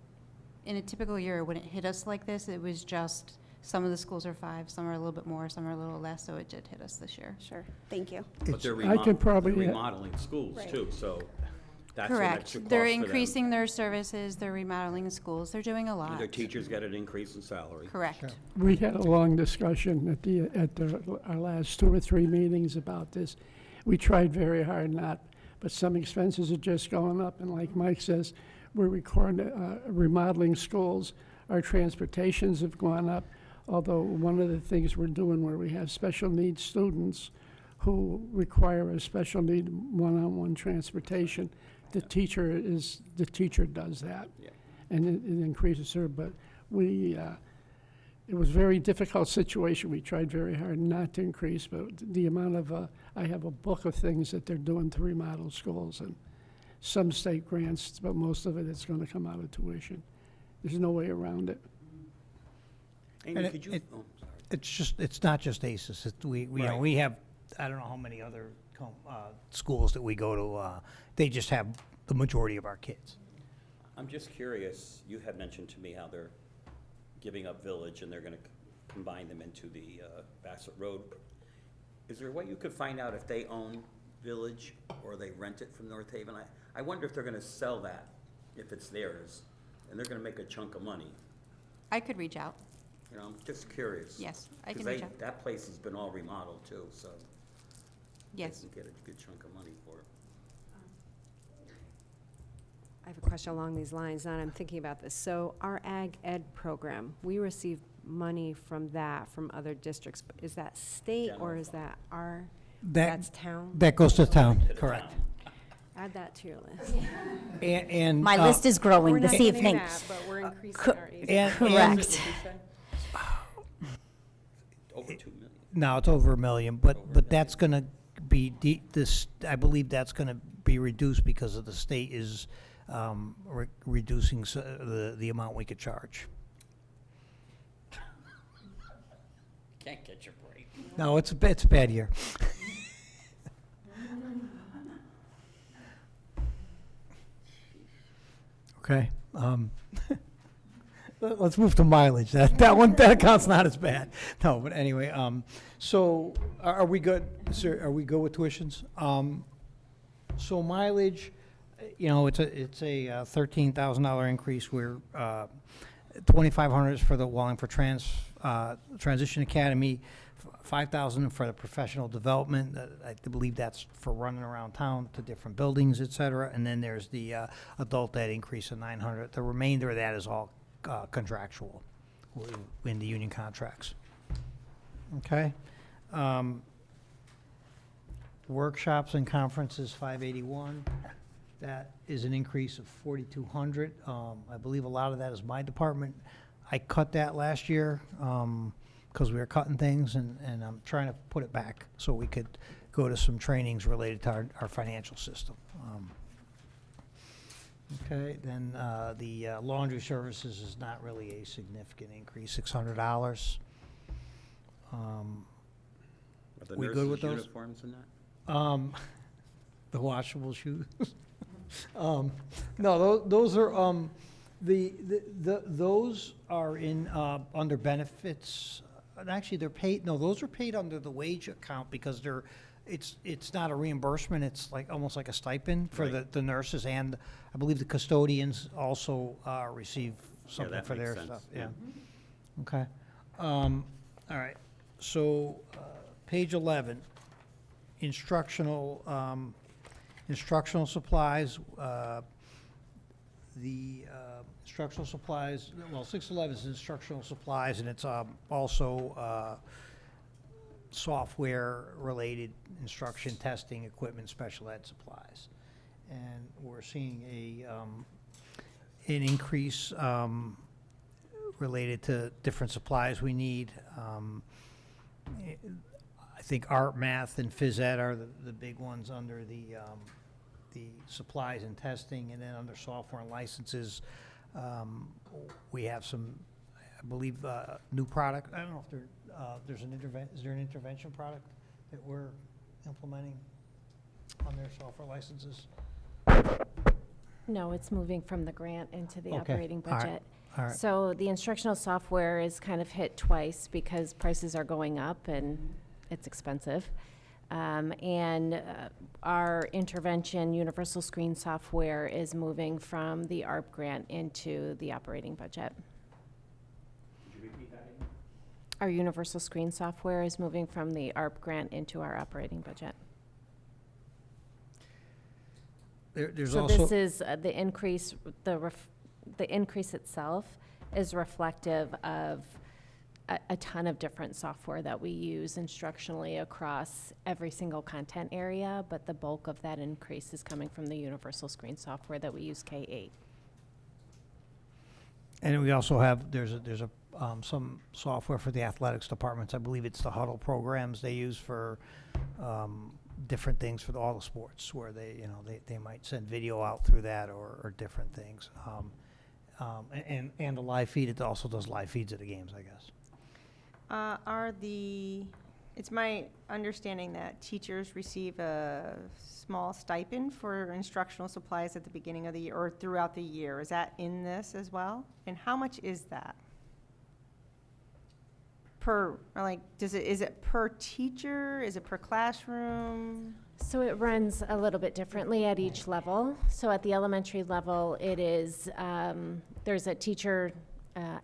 in a typical year, it wouldn't hit us like this. It was just, some of the schools are 5, some are a little bit more, some are a little less, so it did hit us this year. Sure, thank you. But they're I could probably- remodeling schools Right. too, so that's an extra Correct. cost for them. They're increasing their services, they're remodeling schools, they're doing a Do lot. their teachers get an increase in salary? Correct. We had a long discussion at our last 2 or 3 meetings about this. We tried very hard not, but some expenses are just going up, and like Mike says, we're remodeling schools. Our transportations have gone up, although one of the things we're doing where we have special needs students who require a special need one-on-one transportation, the teacher does that. Yeah. And it increases her, but it was a very difficult situation. We tried very hard not to increase, but the amount of, I have a book of things that they're doing to remodel schools, and some state grants, but most of it is going to come out of tuition. There's no way around it. Amy, And could you, it- oh, sorry. It's not just ACES. We, you know, Right. we have, I don't know how many other schools that we go to, they just have the majority of our kids. I'm just curious, you had mentioned to me how they're giving up Village and they're gonna combine them into the Bassett Road. Is there a way you could find out if they own Village or they rent it from North Haven? I wonder if they're gonna sell that, if it's theirs, and they're gonna make a chunk of money. I could reach out. You know, I'm just curious. Yes, I 'Cause can reach out. that place has been all remodeled too, so Yes. they can get a good chunk of money for it. I have a question along these lines, now that I'm thinking about this. So our ag ed program, we receive money from that, from other districts. But is that state or General is that our, That, that's town? that goes to town, To the correct. town. Add that to your list. And. My list is growing We're not this getting evening. that, but we're increasing co- our aid. Correct. Over 2 million. No, it's over $1 million, but Over $1 that's gonna be, I believe that's gonna be reduced because of the state is reducing the amount we could charge. Can't catch your break. No, it's a bad year. Okay, let's move to mileage. That account's not as bad. No, but anyway, so are we good? Sir, are we good with tuitions? So mileage, you know, it's a $13,000 increase. We're, 2,500 is for the Wallingford Transition Academy, 5,000 for the professional development. I believe that's for running around town to different buildings, et cetera. And then there's the adult ed increase of 900. The remainder of that is all contractual in the union contracts. Okay? Workshops and conferences, 581. That is an increase of 4,200. I believe a lot of that is my department. I cut that last year because we were cutting things, and I'm trying to put it back so we could go to some trainings related to our financial system. Okay, then the laundry services is not really a significant increase, $600. Are the We good nurses' with those? uniforms and that? The washable shoes. No, those are, those are in, under benefits. And actually, they're paid, no, those are paid under the wage account because it's not a reimbursement, it's like, almost like a stipend for Right. the nurses, and I believe the custodians also receive something that for makes their sense, stuff, yeah. yeah. Okay. All right, so, page 11, instructional supplies. the instructional supplies, well, 611 is instructional supplies, and it's also software-related instruction, testing, equipment, special ed supplies. And we're seeing an increase related to different supplies we need. I think art, math, and phys ed are the big ones under the supplies and testing, and then under software and licenses, we have some, I believe, new product. I don't know if there's is there an intervention product that we're implementing on their software licenses? No, it's moving from the grant into the Okay. operating All right. budget. All right. So the instructional software is kind of hit twice because prices are going up and it's expensive. Our intervention universal screen software is moving from the ARP grant into the operating budget. Could you repeat that again? Our universal screen software is moving from the ARP grant into our operating budget. There's So also. this is the increase, the increase itself is reflective of a ton of different software that we use instructionally across every single content area, but the bulk of that increase is coming from the universal screen software that we use K-8. And we also have, there's some software for the athletics departments. I believe it's the Huddle programs they use for different things for all the sports, where they might send video out through that or different things. And the live feed, it also does live feeds at the games, I guess. It's my understanding that teachers receive a small stipend for instructional supplies at the beginning of the year or throughout the year. Is that in this as well? And how much is that? Is it per teacher? Is it per classroom? So it runs a little bit differently at each level. So at the elementary level, it is, there's a teacher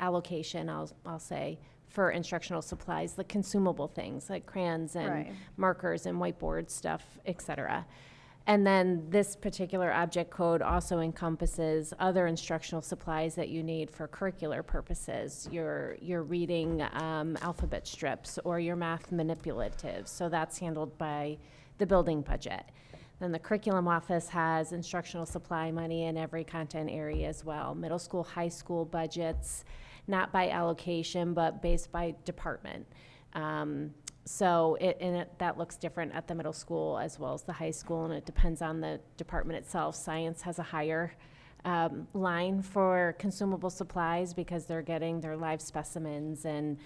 allocation, I'll say, for instructional supplies, the consumable things like crayons and Right. markers and whiteboard stuff, et cetera. And then this particular object code also encompasses other instructional supplies that you need for curricular purposes. Your reading alphabet strips or your math manipulatives. So that's handled by the building budget. Then the curriculum office has instructional supply money in every content area as well. Middle school, high school budgets, not by allocation, but based by department. So that looks different at the middle school as well as the high school, and it depends on the department itself. Science has a higher line for consumable supplies because they're getting their live specimens and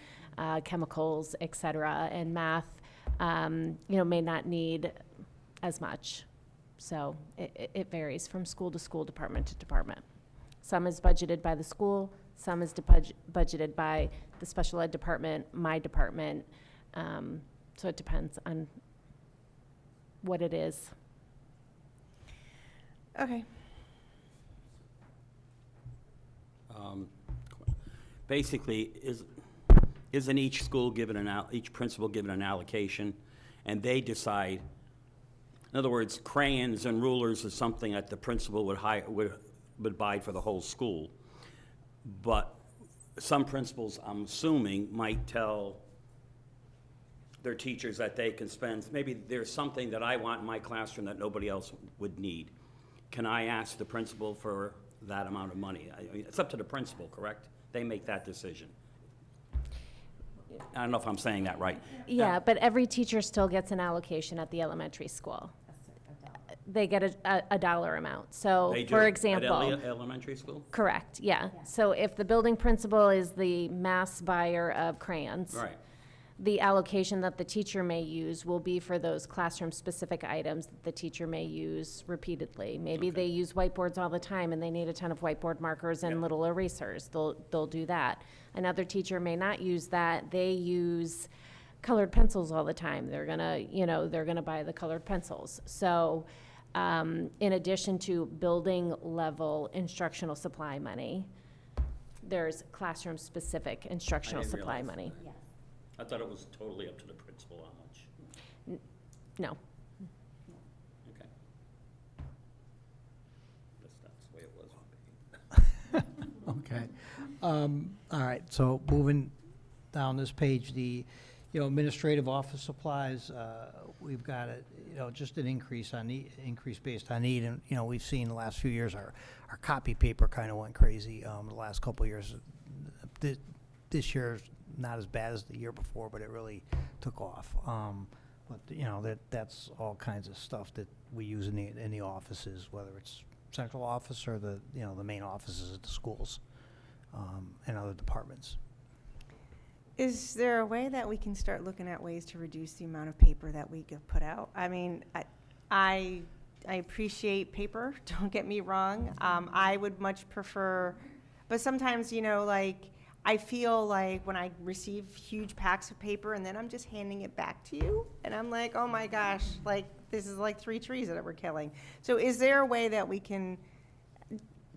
chemicals, et cetera. And math, may not need as much. So it varies from school to school, department to department. Some is budgeted by the school, some is budgeted by the special ed department, my department. So it depends on what it is. Okay. Basically, isn't each school given each principal given an allocation, and they decide? In other words, crayons and rulers is something that the principal would buy for the whole school. But some principals, I'm assuming, might tell their teachers that they can spend, maybe there's something that I want in my classroom that nobody else would need. Can I ask the principal for that amount of money? It's up to the principal, correct? They make that decision. I don't know if I'm saying that right. Yeah, but every teacher still gets an allocation at the elementary school. They get a dollar amount. So, They do for at example. elementary school? Correct, yeah. So if the building principal is the mass buyer of crayons. Right. The allocation that the teacher may use will be for those classroom-specific items that the teacher may use repeatedly. Maybe they use whiteboards all the time and they need a ton of whiteboard markers and little erasers. They'll do that. Another teacher may not use that. They use colored pencils all the time. They're gonna buy the colored pencils. So, in addition to building level instructional supply money, there's classroom-specific instructional didn't supply realize money. that. I thought it was totally up to the principal how much. No. Okay. Guess that's the way it was. Okay. All right, so moving down this page, the, administrative office supplies, we've got just an increase based on need. And, we've seen the last few years, our copy paper kind of went crazy, the last couple of years. This year's not as bad as the year before, but it really took off. But, that's all kinds of stuff that we use in the offices, whether it's central office or the main offices at the schools, and other departments. Is there a way that we can start looking at ways to reduce the amount of paper that we get put out? I mean, I appreciate paper, don't get me wrong. I would much prefer, but sometimes, I feel like when I receive huge packs of paper and then I'm just handing it back to you, and I'm like, oh my gosh, this is like 3 trees that we're killing. So is there a way that we can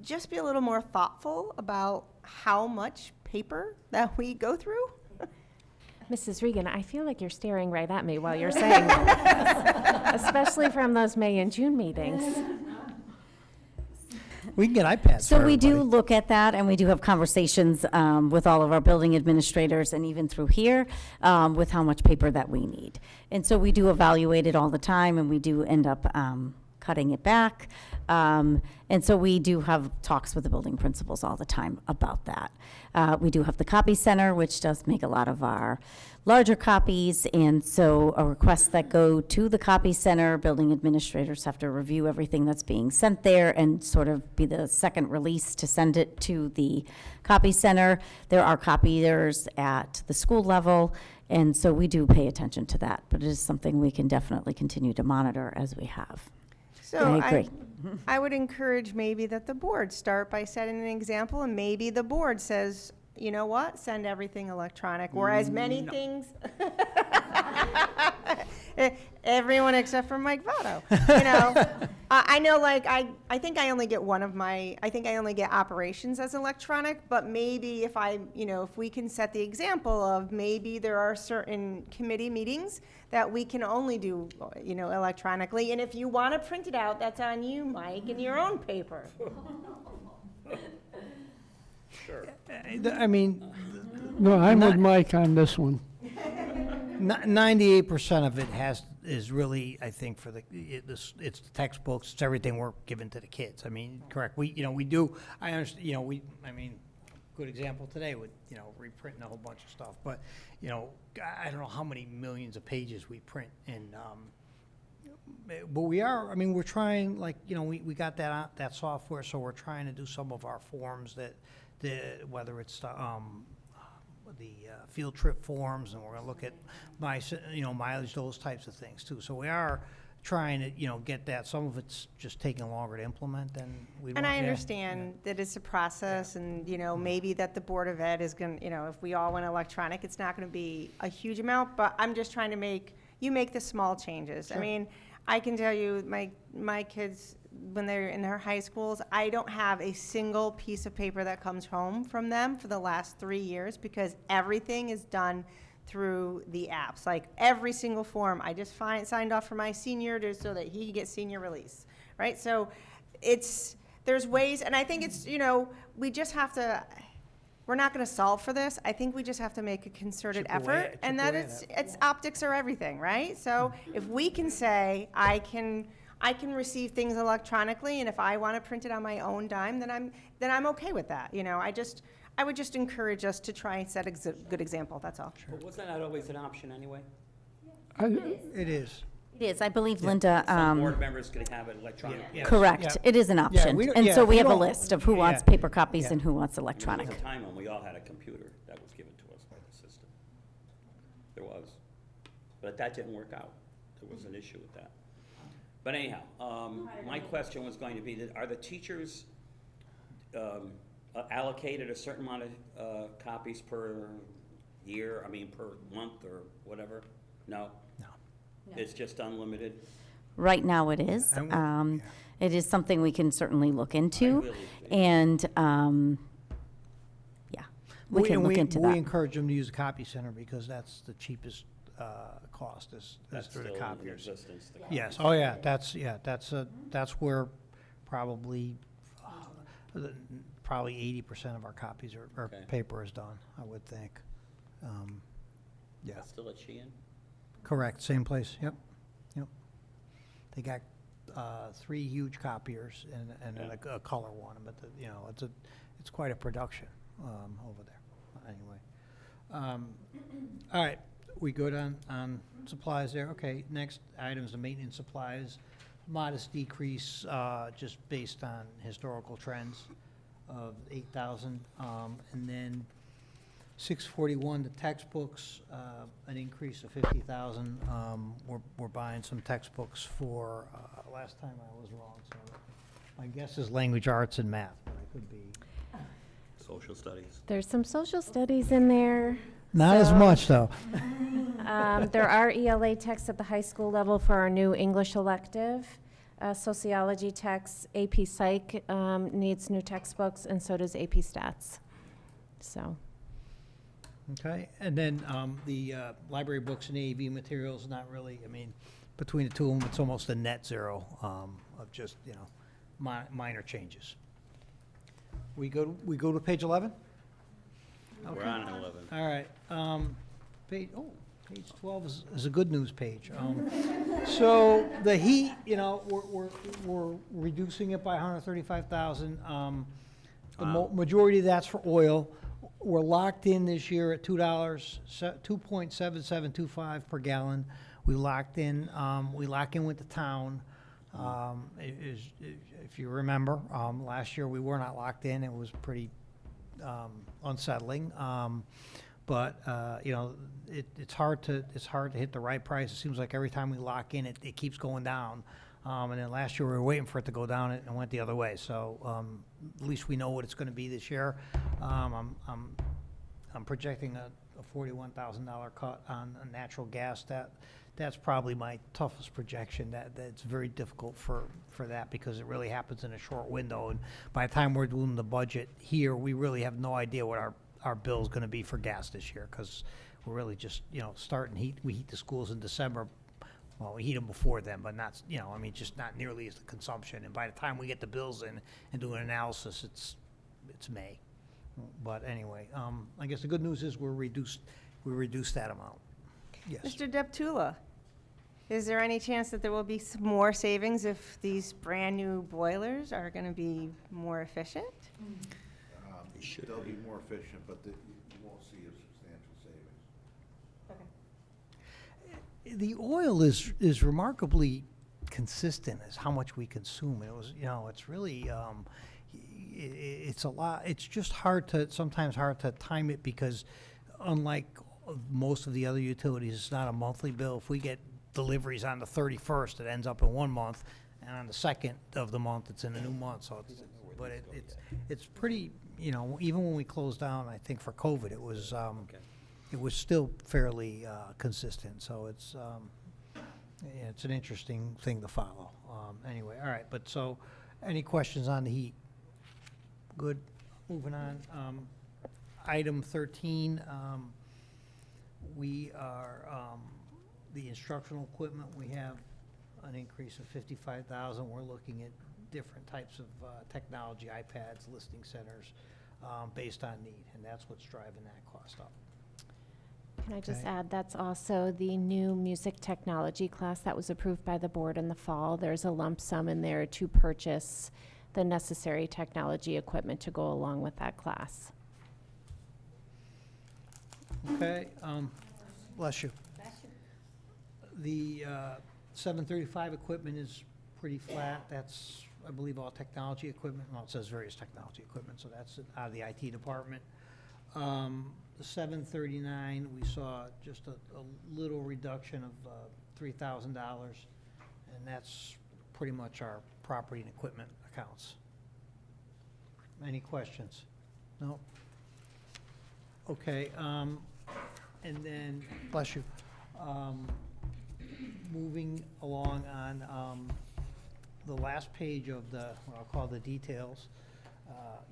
just be a little more thoughtful about how much paper that we go through? Mrs. Regan, I feel like you're staring right at me while you're saying that, especially from those May and June meetings. We can get iPads So for we do everybody. look at that, and we do have conversations with all of our building administrators, and even through here, with how much paper that we need. And so we do evaluate it all the time, and we do end up cutting it back. And so we do have talks with the building principals all the time about that. We do have the copy center, which does make a lot of our larger copies, and so a request that go to the copy center, building administrators have to review everything that's being sent there and sort of be the second release to send it to the copy center. There are copiers at the school level, and so we do pay attention to that, but it is something we can definitely continue to monitor as we have. So I agree. I would encourage maybe that the board start by setting an example, and maybe the board says, you know what, send everything electronic, or as many things. Everyone except for Mike Votto, I know, I think I only get I only get operations as electronic, but maybe if we can set the example of maybe there are certain committee meetings that we can only do, electronically, and if you want to print it out, that's on you, Mike, in your own paper. I mean, No, I'm with Not- Mike on this one. 98% of it is really, I think, for it's the textbooks, it's everything we're giving to the kids. I mean, correct, we do, I understand, good example today with, reprinting a whole bunch of stuff, but, I don't know how many millions of pages we print, and, but we're trying, we got that software, so we're trying to do some of our forms whether it's, the field trip forms, and we're going to look at mileage, those types of things too. So we are trying to, get that. Some of it's just taking longer to implement than we want. And I understand that it's a process, and, maybe that the Board of Ed is going to, if we all went electronic, it's not going to be a huge amount, but I'm just trying to make the small changes. I mean, I can tell you, my kids, when they're in their high schools, I don't have a single piece of paper that comes home from them for the last 3 years, because everything is done through the apps. Like every single form, I just signed off for my senior so that he gets senior release, right? So there's ways, and I think it's, we just have to, we're not going to solve for this. I think we just have to make a concerted Chip away- effort, and chip that away at it's optics are everything, right? So if we can say, I can receive things electronically, and if I want to print it on my own dime, then I'm okay with that. I would just encourage us to try and set a good example. That's all. But wasn't that always an option anyway? It is. It is, I believe Linda, Some board members could have it electronic. Yeah. correct, Yeah. it is an option. we don't- And yeah, so we we have a don't- list of who wants yeah, paper copies yeah. and who wants There electronic. was a time when we all had a computer that was given to us by the system. There was. But that didn't work out. There was an issue with that. But anyhow, my question was going to be, that are the teachers allocated a certain amount of copies per year, per month or whatever? No? No. It's just unlimited? Right now it is. And It is something we can certainly look into, really- and, yeah, we can look into We that. encourage them to use the copy center because that's the cheapest cost is That's through the still in copiers. existence. the Yes, copiers. that's where probably probably 80% of our copies or Okay. paper is done, I would think. Yeah, That's still at Sheehan? correct, same place, yep, yep. They got 3 huge copiers and then a color one, but, you know, it's quite a production over there, anyway. All right, we good on supplies there? Okay, next items, the maintenance supplies, modest decrease, just based on historical trends of 8,000. And then 641, the textbooks, an increase of 50,000. We're buying some textbooks for, last time I was wrong, so my guess is language arts and math, but I could be. Social studies. There's some social studies in there. Not as So, much, though. There are ELA texts at the high school level for our new English elective. Sociology texts, AP Psych needs new textbooks, and so does AP Stats. So, Okay, and then the library books and AV materials, not really, I mean, between the two of them, it's almost a net zero of just, you know, minor changes. We go to page 11? We're on 11. All right, page 12 is a good news page. So the heat, you know, we're reducing it by 135,000. The majority of that's for oil. We're locked in this year at $2.7725 per gallon. We lock in with the town. If you remember, last year we were not locked in. It was pretty unsettling. But you know, it's hard to hit the right price. It seems like every time we lock in, it keeps going down. And then last year we were waiting for it to go down, and it went the other way. So at least we know what it's going to be this year. I'm projecting a $41,000 cut on natural gas. That's probably my toughest projection. That's very difficult for that because it really happens in a short window. And by the time we're doing the budget here, we really have no idea what our bill is going to be for gas this year because we're really just, you know, we heat the schools in December. Well, we heat them before then, but not, you know, I mean, just not nearly as the consumption. And by the time we get the bills in and do an analysis, it's May. But anyway, I guess the good news is we reduced that amount. Yes. Mr. Deptula, is there any chance that there will be some more savings if these brand-new boilers are going to be more efficient? They'll be more efficient, but you won't see a substantial savings. The oil is remarkably consistent as how much we consume. It was, you know, it's really, it's a lot. It's just sometimes hard to time it because unlike most of the other utilities, it's not a monthly bill. If we get deliveries on the 31st, it ends up in one month, and on the 2nd of the month, it's in a new month. So it's pretty, you know, even when we closed down, I think for COVID, it was still fairly consistent. So it's an interesting thing to follow. Anyway, all right. But so, any questions on the heat? Good. Moving on. Item 13. We are the instructional equipment. We have an increase of 55,000. We're looking at different types of technology, iPads, listening centers, based on need, and that's what's driving that cost up. can I just Okay. add, that's also the new music technology class that was approved by the board in the fall. There's a lump sum in there to purchase the necessary technology equipment to go along with that class. Okay, bless you. The 735 equipment is pretty flat. That's, I believe, all technology equipment. Well, it says various technology equipment, so that's out of the IT department. The 739, we saw just a little reduction of $3,000, and that's pretty much our property and equipment accounts. Any questions? No? Okay, and then, bless you. Moving along on the last page of the, what I'll call the details,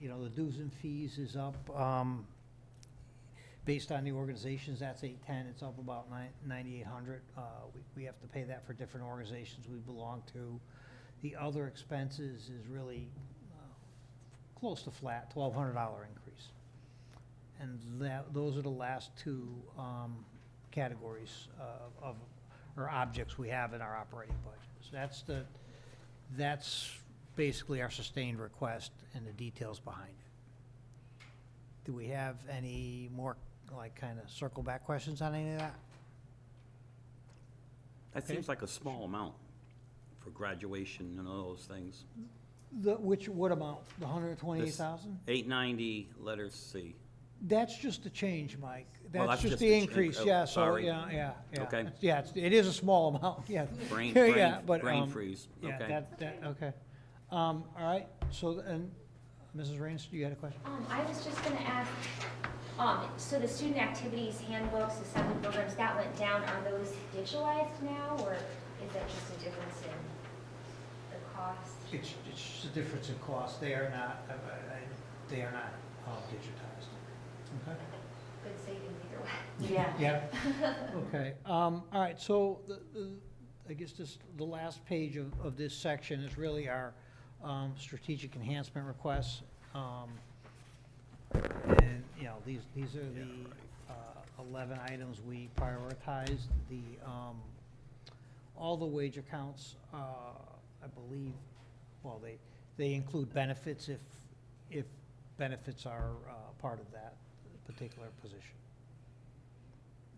you know, the dues and fees is up. Based on the organizations, that's 810. It's up about 9,800. We have to pay that for different organizations we belong to. The other expenses is really close to flat, $1,200 increase. And those are the last two categories or objects we have in our operating budget. So that's basically our sustained request and the details behind it. Do we have any more, like, kind of circle back questions on any of that? That seems like a small amount for graduation and all those things. What amount? The 128,000? 890, letter C. That's just a change, Mike. Well, That's that's just just the a change. increase, Oh, yeah, so, sorry. yeah. Okay. It is a small amount, yeah. Yeah, but, Brain freeze, Yeah, okay. okay. All right, so, and Mrs. Raines, you had a question? I was just gonna ask, so the student activities handbooks, assembly programs, that went down, are those digitalized now, or is that just a difference in the cost? It's just a difference in cost. They are not digitized. Okay? Good savings either way. Yeah. Okay, all right, so I guess the last page of this section is really our strategic enhancement requests. And, you know, these are the 11 items we prioritized. All the wage accounts, I believe, well, they include benefits if benefits are part of that particular position.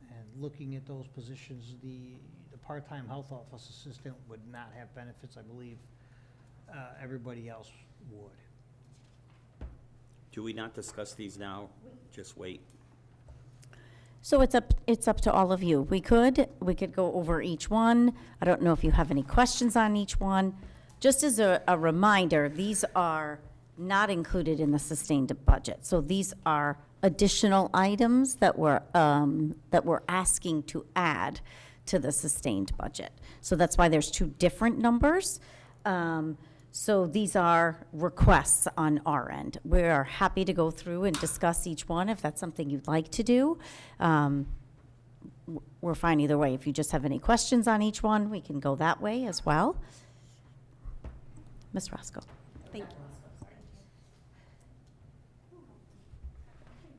And looking at those positions, the part-time health office assistant would not have benefits. I believe everybody else would. Do we not discuss these now? Just wait. So it's up to all of you. We could go over each one. I don't know if you have any questions on each one. Just as a reminder, these are not included in the sustained budget. So these are additional items that we're asking to add to the sustained budget. So that's why there's two different numbers. So these are requests on our end. We're happy to go through and discuss each one if that's something you'd like to do. We're fine either way. If you just have any questions on each one, we can go that way as well. Ms. Roscoe. Thank you.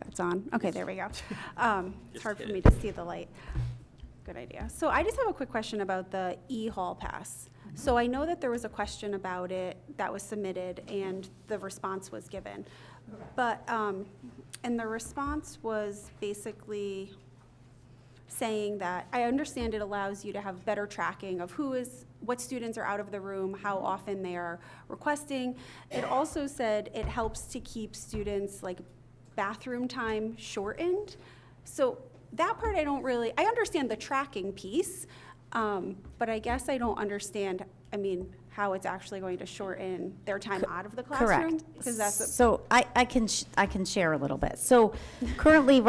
That's on. Okay, there we go. It's hard for me to see the light. Good idea. So I just have a quick question about the e-hall pass. So I know that there was a question about it that was submitted and the response was given. But, and the response was basically saying that, I understand it allows you to have better tracking of what students are out of the room, how often they are requesting. It also said it helps to keep students' like bathroom time shortened. So that part I understand the tracking piece, but I guess I don't understand, how it's actually going to shorten their time out of the classroom. Correct. Because that's So I can share a little bit. So currently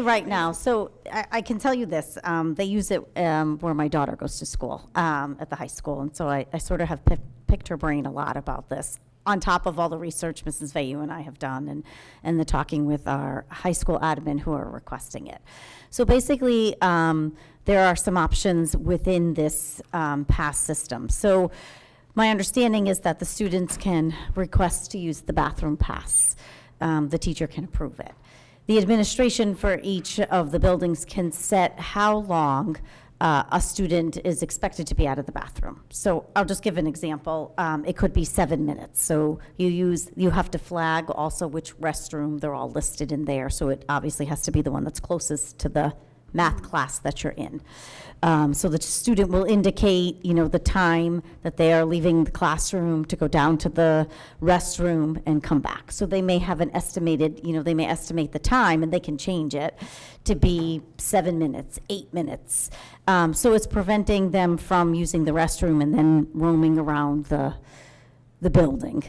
right now, so I can tell you this, they use it where my daughter goes to school, at the high school. And so I sort of have picked her brain a lot about this, on top of all the research Mrs. Vayu and I have done and the talking with our high school admin who are requesting it. So basically, there are some options within this pass system. So my understanding is that the students can request to use the bathroom pass. The teacher can approve it. The administration for each of the buildings can set how long a student is expected to be out of the bathroom. So I'll just give an example. It could be 7 minutes. So you have to flag also which restroom. They're all listed in there. So it obviously has to be the one that's closest to the math class that you're in. So the student will indicate, the time that they are leaving the classroom to go down to the restroom and come back. So they may have an estimated, they may estimate the time and they can change it to be 7 minutes, 8 minutes. So it's preventing them from using the restroom and then roaming around the building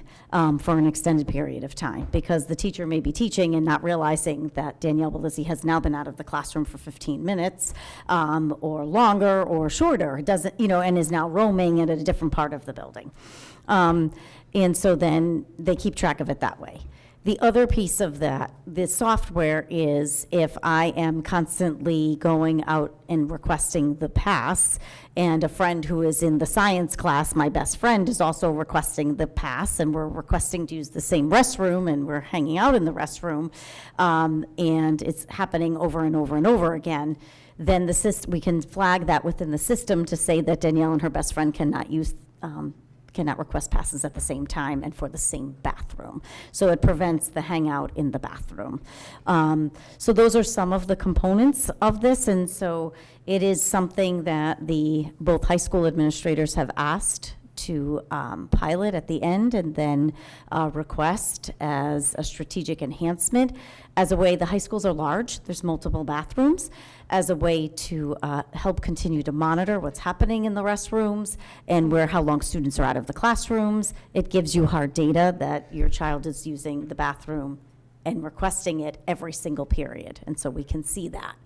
for an extended period of time, because the teacher may be teaching and not realizing that Danielle Belizzi has now been out of the classroom for 15 minutes or longer or shorter. It doesn't, and is now roaming at a different part of the building. And so then they keep track of it that way. The other piece of that, the software, is if I am constantly going out and requesting the pass, and a friend who is in the science class, my best friend, is also requesting the pass, and we're requesting to use the same restroom, and we're hanging out in the restroom, and it's happening over and over and over again, then we can flag that within the system to say that Danielle and her best friend cannot request passes at the same time and for the same bathroom. So it prevents the hangout in the bathroom. So those are some of the components of this, and so it is something that both high school administrators have asked to pilot at the end and then request as a strategic enhancement. As a way, the high schools are large, there's multiple bathrooms, as a way to help continue to monitor what's happening in the restrooms and how long students are out of the classrooms. It gives you hard data that your child is using the bathroom and requesting it every single period, and so we can see that.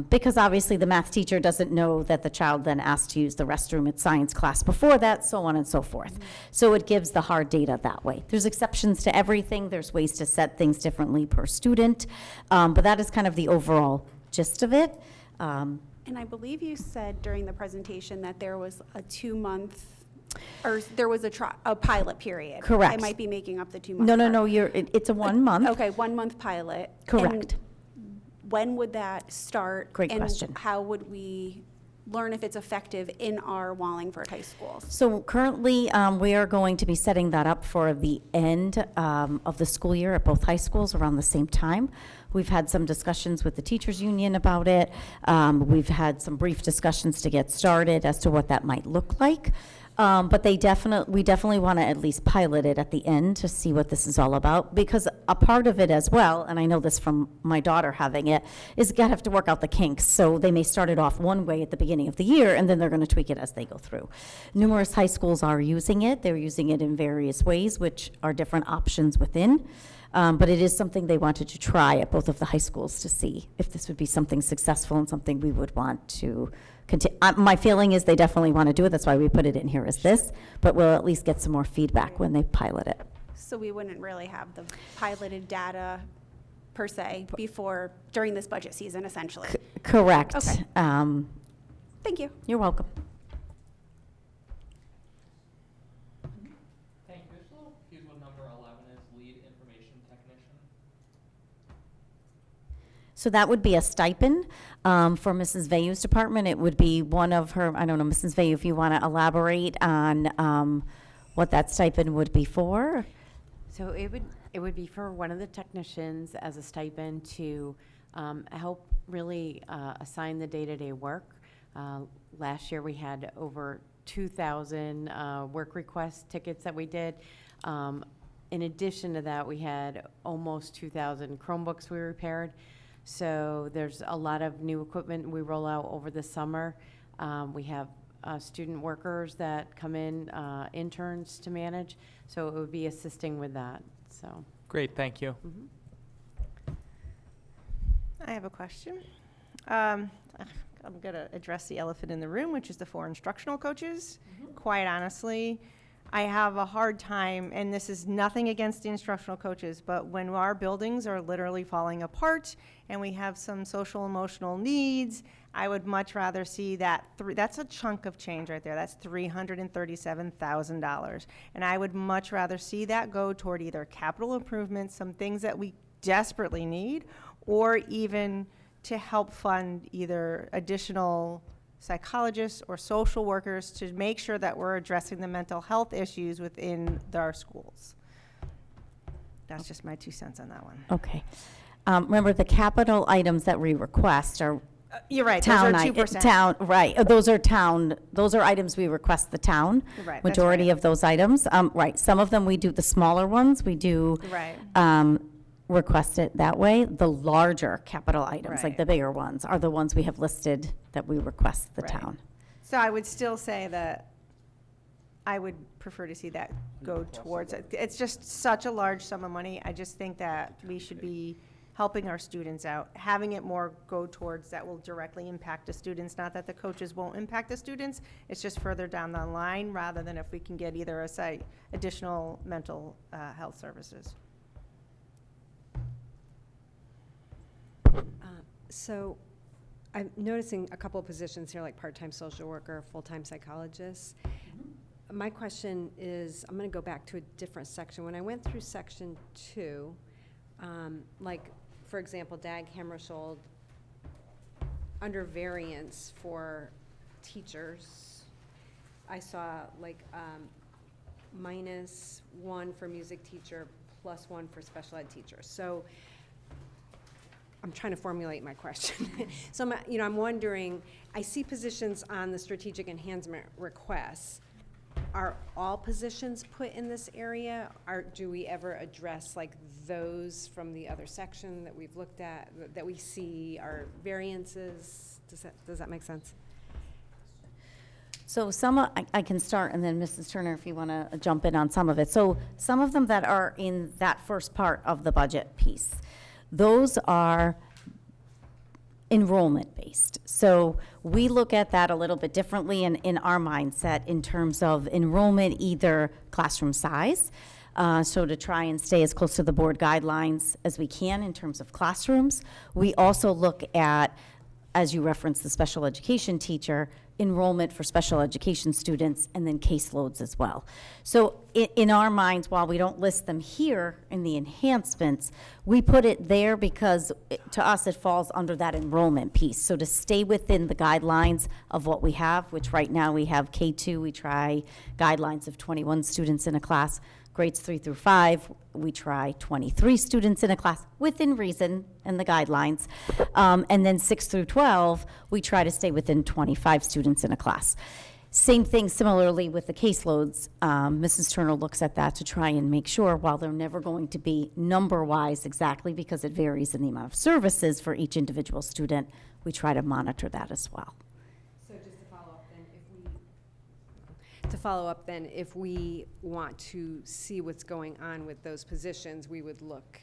Because obviously the math teacher doesn't know that the child then asked to use the restroom at science class before that, so on and so forth. So it gives the hard data that way. There's exceptions to everything, there's ways to set things differently per student, but that is kind of the overall gist of it. And I believe you said during the presentation that there was a 2-month, or there was a pilot period. Correct. I might be making up the 2 months. No, it's a 1 month. Okay, 1 month pilot. Correct. And when would that start? Great question. And how would we learn if it's effective in our Wallingford high schools? So currently, we are going to be setting that up for the end of the school year at both high schools around the same time. We've had some discussions with the teachers union about it. We've had some brief discussions to get started as to what that might look like. But we definitely want to at least pilot it at the end to see what this is all about, because a part of it as well, and I know this from my daughter having it, is you gotta have to work out the kinks. So they may start it off one way at the beginning of the year, and then they're going to tweak it as they go through. Numerous high schools are using it. They're using it in various ways, which are different options within. But it is something they wanted to try at both of the high schools to see if this would be something successful and something we would want to continue. My feeling is they definitely want to do it. That's why we put it in here as this, but we'll at least get some more feedback when they pilot it. So we wouldn't really have the piloted data per se during this budget season, essentially. Correct. Okay. Thank you. You're welcome. Thank you. Just a little confused what number 11 is, lead information technician. So that would be a stipend for Mrs. Vayu's department. It would be one of her, I don't know, Mrs. Vayu, if you want to elaborate on what that stipend would be for? So it would be for one of the technicians as a stipend to help really assign the day-to-day work. Last year we had over 2,000 work request tickets that we did. In addition to that, we had almost 2,000 Chromebooks we repaired. So there's a lot of new equipment we roll out over the summer. We have student workers that come in, interns to manage. So it would be assisting with that, so. Great, thank you. I have a question. I'm going to address the elephant in the room, which is the 4 instructional coaches. Quite honestly, I have a hard time, and this is nothing against the instructional coaches, but when our buildings are literally falling apart and we have some social emotional needs, I would much rather see that. That's a chunk of change right there. That's $337,000. And I would much rather see that go toward either capital improvements, some things that we desperately need, or even to help fund either additional psychologists or social workers to make sure that we're addressing the mental health issues within our schools. That's just my 2 cents on that one. Okay. Remember, the capital items that we request are You're right, town, those are 2%. town, right, those are items we request the town. Right, that's Majority right. of those items, right, some of them we do, the smaller ones, we do. Right. Request it that way. The larger capital items, like Right. the bigger ones, are the ones we have listed that we request the Right. town. So I would still say that I would prefer to see that go towards it. It's just such a large sum of money. I just think that we should be helping our students out, having it more go towards that will directly impact the students, not that the coaches won't impact the students. It's just further down the line, rather than if we can get either additional mental health services. So I'm noticing a couple of positions here, like part-time social worker, full-time psychologist. My question is, I'm going to go back to a different section. When I went through section 2, like, for example, Dag Hammarskjöld, under variance for teachers, I saw like -1 for music teacher, +1 for special ed teacher. So I'm trying to formulate my question. So I'm wondering, I see positions on the strategic enhancement requests. Are all positions put in this area? Do we ever address like those from the other section that we've looked at, that we see are variances? Does that make sense? So I can start, and then Mrs. Turner, if you want to jump in on some of it. So some of them that are in that first part of the budget piece, those are enrollment-based. So we look at that a little bit differently in our mindset in terms of enrollment, either classroom size, so to try and stay as close to the board guidelines as we can in terms of classrooms. We also look at, as you referenced, the special education teacher, enrollment for special education students, and then caseloads as well. So in our minds, while we don't list them here in the enhancements, we put it there because to us it falls under that enrollment piece. So to stay within the guidelines of what we have, which right now we have K2, we try guidelines of 21 students in a class. Grades 3 through 5, we try 23 students in a class within reason and the guidelines. And then 6 through 12, we try to stay within 25 students in a class. Same thing similarly with the caseloads. Mrs. Turner looks at that to try and make sure, while they're never going to be number-wise exactly because it varies in the amount of services for each individual student, we try to monitor that as well. So just to follow up then, if we want to see what's going on with those positions, we would look,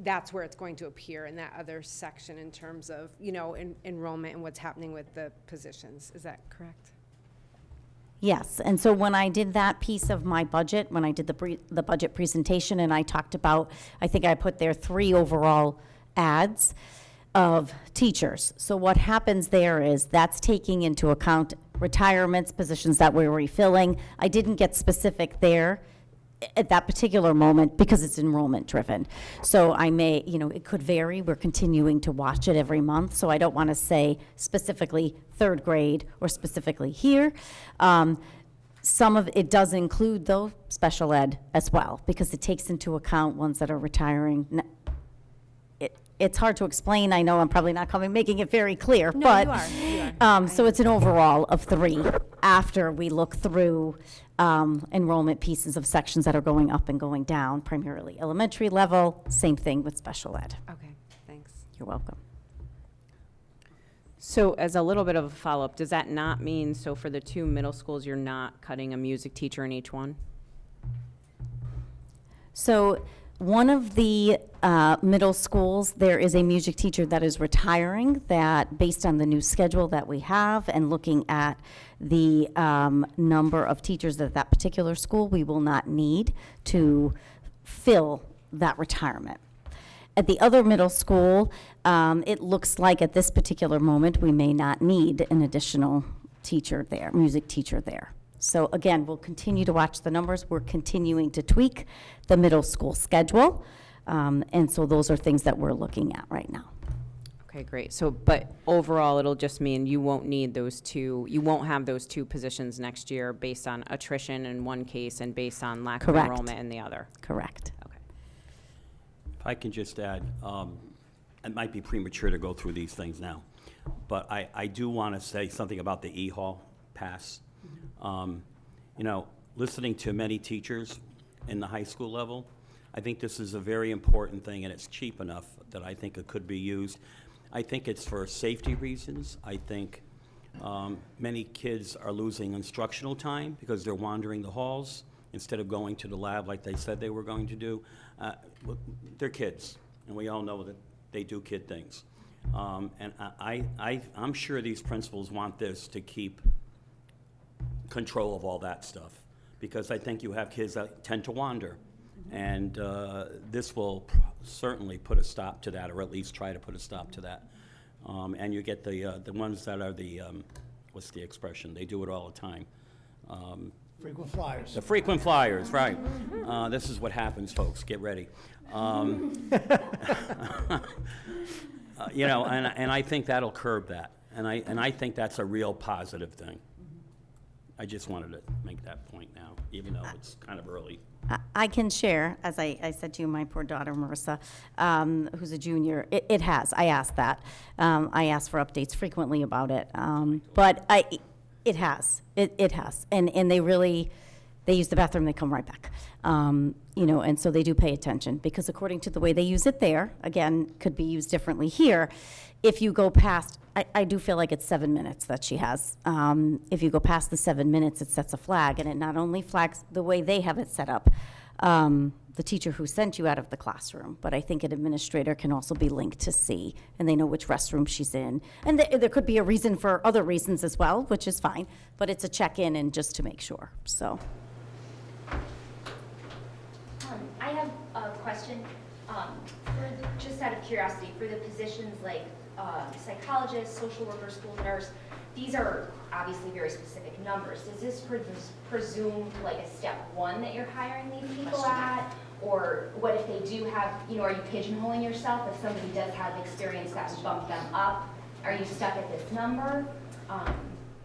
that's where it's going to appear in that other section in terms of, enrollment and what's happening with the positions. Is that correct? Yes, and so when I did that piece of my budget, when I did the budget presentation, and I talked about, I think I put there 3 overall ads of teachers. So what happens there is that's taking into account retirements, positions that we're refilling. I didn't get specific there at that particular moment because it's enrollment driven. So I may, it could vary. We're continuing to watch it every month. So I don't want to say specifically 3rd grade or specifically here. Some of it does include though special ed as well because it takes into account ones that are retiring. It's hard to explain. I know I'm probably not making it very clear, No, but you are. so it's an overall of 3 after we look through enrollment pieces of sections that are going up and going down, primarily elementary level. Same thing with special ed. Okay, thanks. You're welcome. So as a little bit of a follow-up, does that not mean, so for the 2 middle schools, you're not cutting a music teacher in each one? So one of the middle schools, there is a music teacher that is retiring that, based on the new schedule that we have and looking at the number of teachers at that particular school, we will not need to fill that retirement. At the other middle school, it looks like at this particular moment, we may not need an additional teacher there, music teacher there. So again, we'll continue to watch the numbers. We're continuing to tweak the middle school schedule. And so those are things that we're looking at right now. Okay, great. So, but overall, it'll just mean you won't need those 2, you won't have those 2 positions next year based on attrition in one case and based on lack Correct. of enrollment in the other? Correct. Okay. If I can just add, it might be premature to go through these things now, but I do want to say something about the E-Hall pass. Listening to many teachers in the high school level, I think this is a very important thing, and it's cheap enough that I think it could be used. I think it's for safety reasons. I think many kids are losing instructional time because they're wandering the halls instead of going to the lab like they said they were going to do. They're kids, and we all know that they do kid things. And I'm sure these principals want this to keep control of all that stuff, because I think you have kids that tend to wander, And this will certainly put a stop to that, or at least try to put a stop to that. And you get the ones that are the, what's the expression? They do it all the time. Frequent flyers. The frequent flyers, right. This is what happens, folks. Get ready. You know, and I think that'll curb that. And I think that's a real positive thing. I just wanted to make that point now, even though it's kind of early. I can share, as I said to you, my poor daughter, Marissa, who's a junior, it has. I asked that. I ask for updates frequently about it. But it has. It has. And they really, they use the bathroom, they come right back. You know, and so they do pay attention, because according to the way they use it there, again, could be used differently here. If you go past, I do feel like it's 7 minutes that she has. If you go past the 7 minutes, it sets a flag, and it not only flags the way they have it set up, the teacher who sent you out of the classroom, but I think an administrator can also be linked to see, and they know which restroom she's in. And there could be a reason for other reasons as well, which is fine, but it's a check-in and just to make sure, so. I have a question, just out of curiosity, for the positions like psychologist, social worker, school nurse, these are obviously very specific numbers. Does this presume like a step one that you're hiring these people at? Or what if they do have, you know, are you pigeonholing yourself? If somebody does have experience that would bump them up, are you stuck at this number?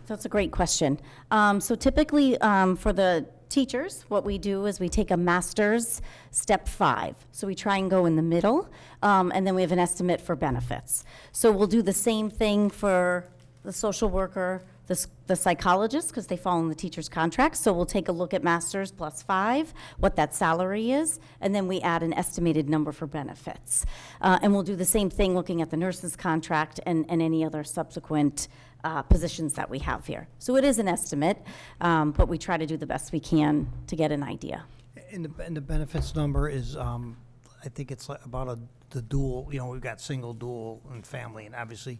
That's a great question. So typically, for the teachers, what we do is we take a master's step 5. So we try and go in the middle, and then we have an estimate for benefits. So we'll do the same thing for the social worker, the psychologist, because they fall in the teacher's contract. So we'll take a look at master's plus 5, what that salary is, and then we add an estimated number for benefits. And we'll do the same thing looking at the nurse's contract and any other subsequent positions that we have here. So it is an estimate, but we try to do the best we can to get an idea. And the benefits number is, I think it's like about the dual, you know, we've got single, dual, and family, and obviously,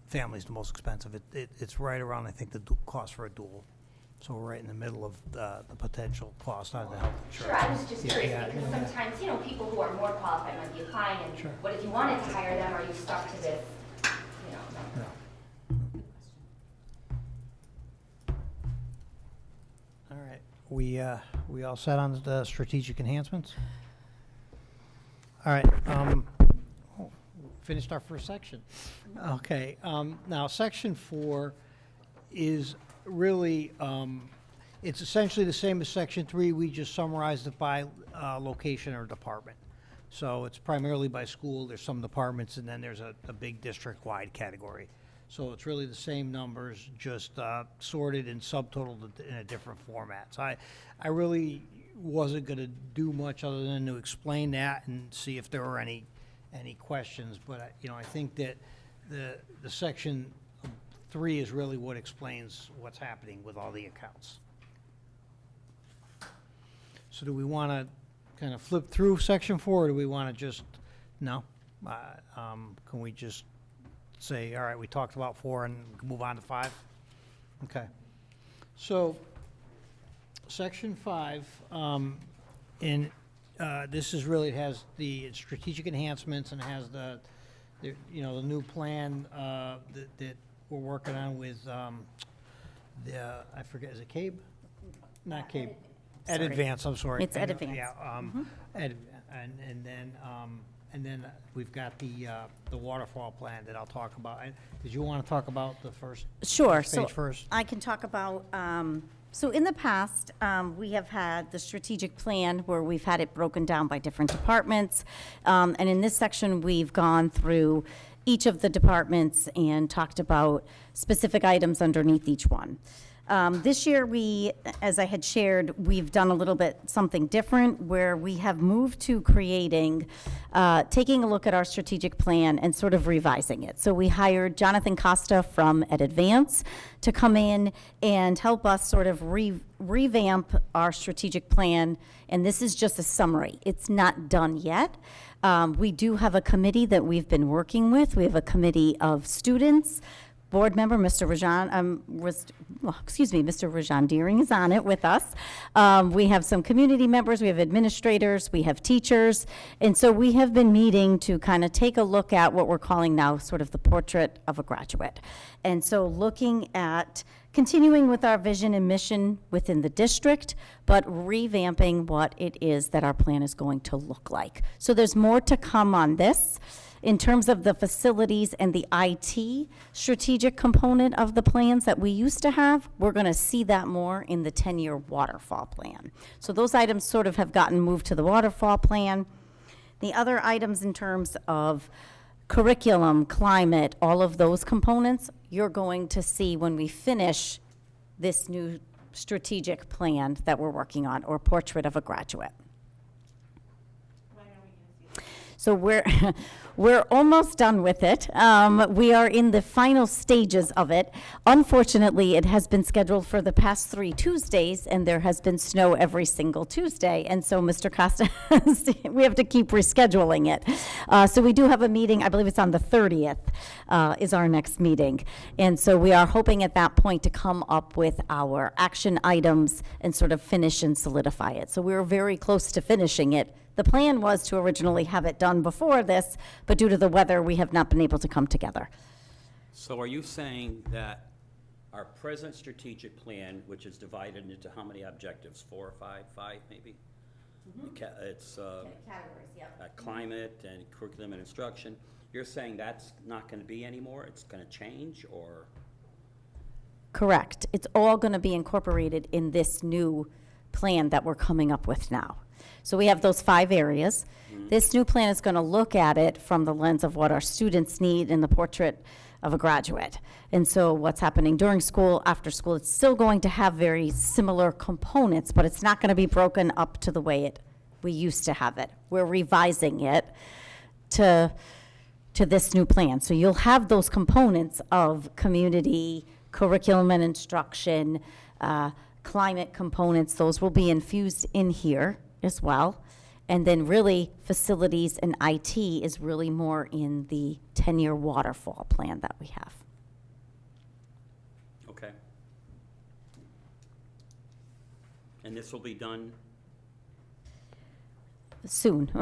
family's the most expensive. It's right around, I think, the cost for a dual. So we're right in the middle of the potential cost on the health insurance. Sure, I was just curious, because sometimes, you know, people who are more qualified might be applying, and Sure. what if you wanted to hire them, are you stuck to this, you know, number? All right, we all set on the strategic enhancements? All right, finished our first section. Okay, now section 4 is really, it's essentially the same as section 3, we just summarized it by location or department. So it's primarily by school, there's some departments, and then there's a big district-wide category. So it's really the same numbers, just sorted and subtotaled in a different format. So I really wasn't gonna do much other than to explain that and see if there were any questions, but you know, I think that the section 3 is really what explains what's happening with all the accounts. So do we want to kind of flip through section 4, or do we want to just, no? Can we just say, all right, we talked about 4 and move on to 5? Okay. So, section 5, this is really, it has the strategic enhancements and has the you know, the new plan that we're working on with I forget, is it CABE? Not CABE. Ed Sorry. Advance, I'm sorry. It's Ed Advance. Yeah, and then we've got the waterfall plan that I'll talk about. Did you want to talk about the first Sure. page So first? I can talk about, so in the past, we have had the strategic plan where we've had it broken down by different departments. And in this section, we've gone through each of the departments and talked about specific items underneath each one. This year, as I had shared, we've done a little bit something different where we have moved to creating, taking a look at our strategic plan and sort of revising it. So we hired Jonathan Costa from Ed Advance to come in and help us sort of revamp our strategic plan. And this is just a summary. It's not done yet. We do have a committee that we've been working with. We have a committee of students, board member, Mr. Mr. Rajan Deering is on it with us. We have some community members, we have administrators, we have teachers, and so we have been meeting to kind of take a look at what we're calling now sort of the portrait of a graduate. And so looking at continuing with our vision and mission within the district, but revamping what it is that our plan is going to look like. So there's more to come on this. In terms of the facilities and the IT strategic component of the plans that we used to have, we're going to see that more in the 10-year waterfall plan. So those items sort of have gotten moved to the waterfall plan. The other items in terms of curriculum, climate, all of those components, you're going to see when we finish this new strategic plan that we're working on, or portrait of a graduate. So we're almost done with it. We are in the final stages of it. Unfortunately, it has been scheduled for the past 3 Tuesdays, and there has been snow every single Tuesday. And so, Mr. Costa, we have to keep rescheduling it. So we do have a meeting, I believe it's on the 30th, is our next meeting. And so we are hoping at that point to come up with our action items and sort of finish and solidify it. So we're very close to finishing it. The plan was to originally have it done before this, but due to the weather, we have not been able to come together. So are you saying that our present strategic plan, which is divided into how many objectives, 4 or 5, 5 maybe? It's Categories, yep. climate and curriculum and instruction. You're saying that's not going to be anymore? It's going to change, or? Correct. It's all going to be incorporated in this new plan that we're coming up with now. So we have those 5 areas. This new plan is going to look at it from the lens of what our students need in the portrait of a graduate. And so what's happening during school, after school, it's still going to have very similar components, but it's not going to be broken up to the way we used to have it. We're revising it to this new plan. So you'll have those components of community, curriculum and instruction, climate components. Those will be infused in here as well. And then really facilities and IT is really more in the 10-year waterfall plan that we have. Okay. And this will be done? Soon.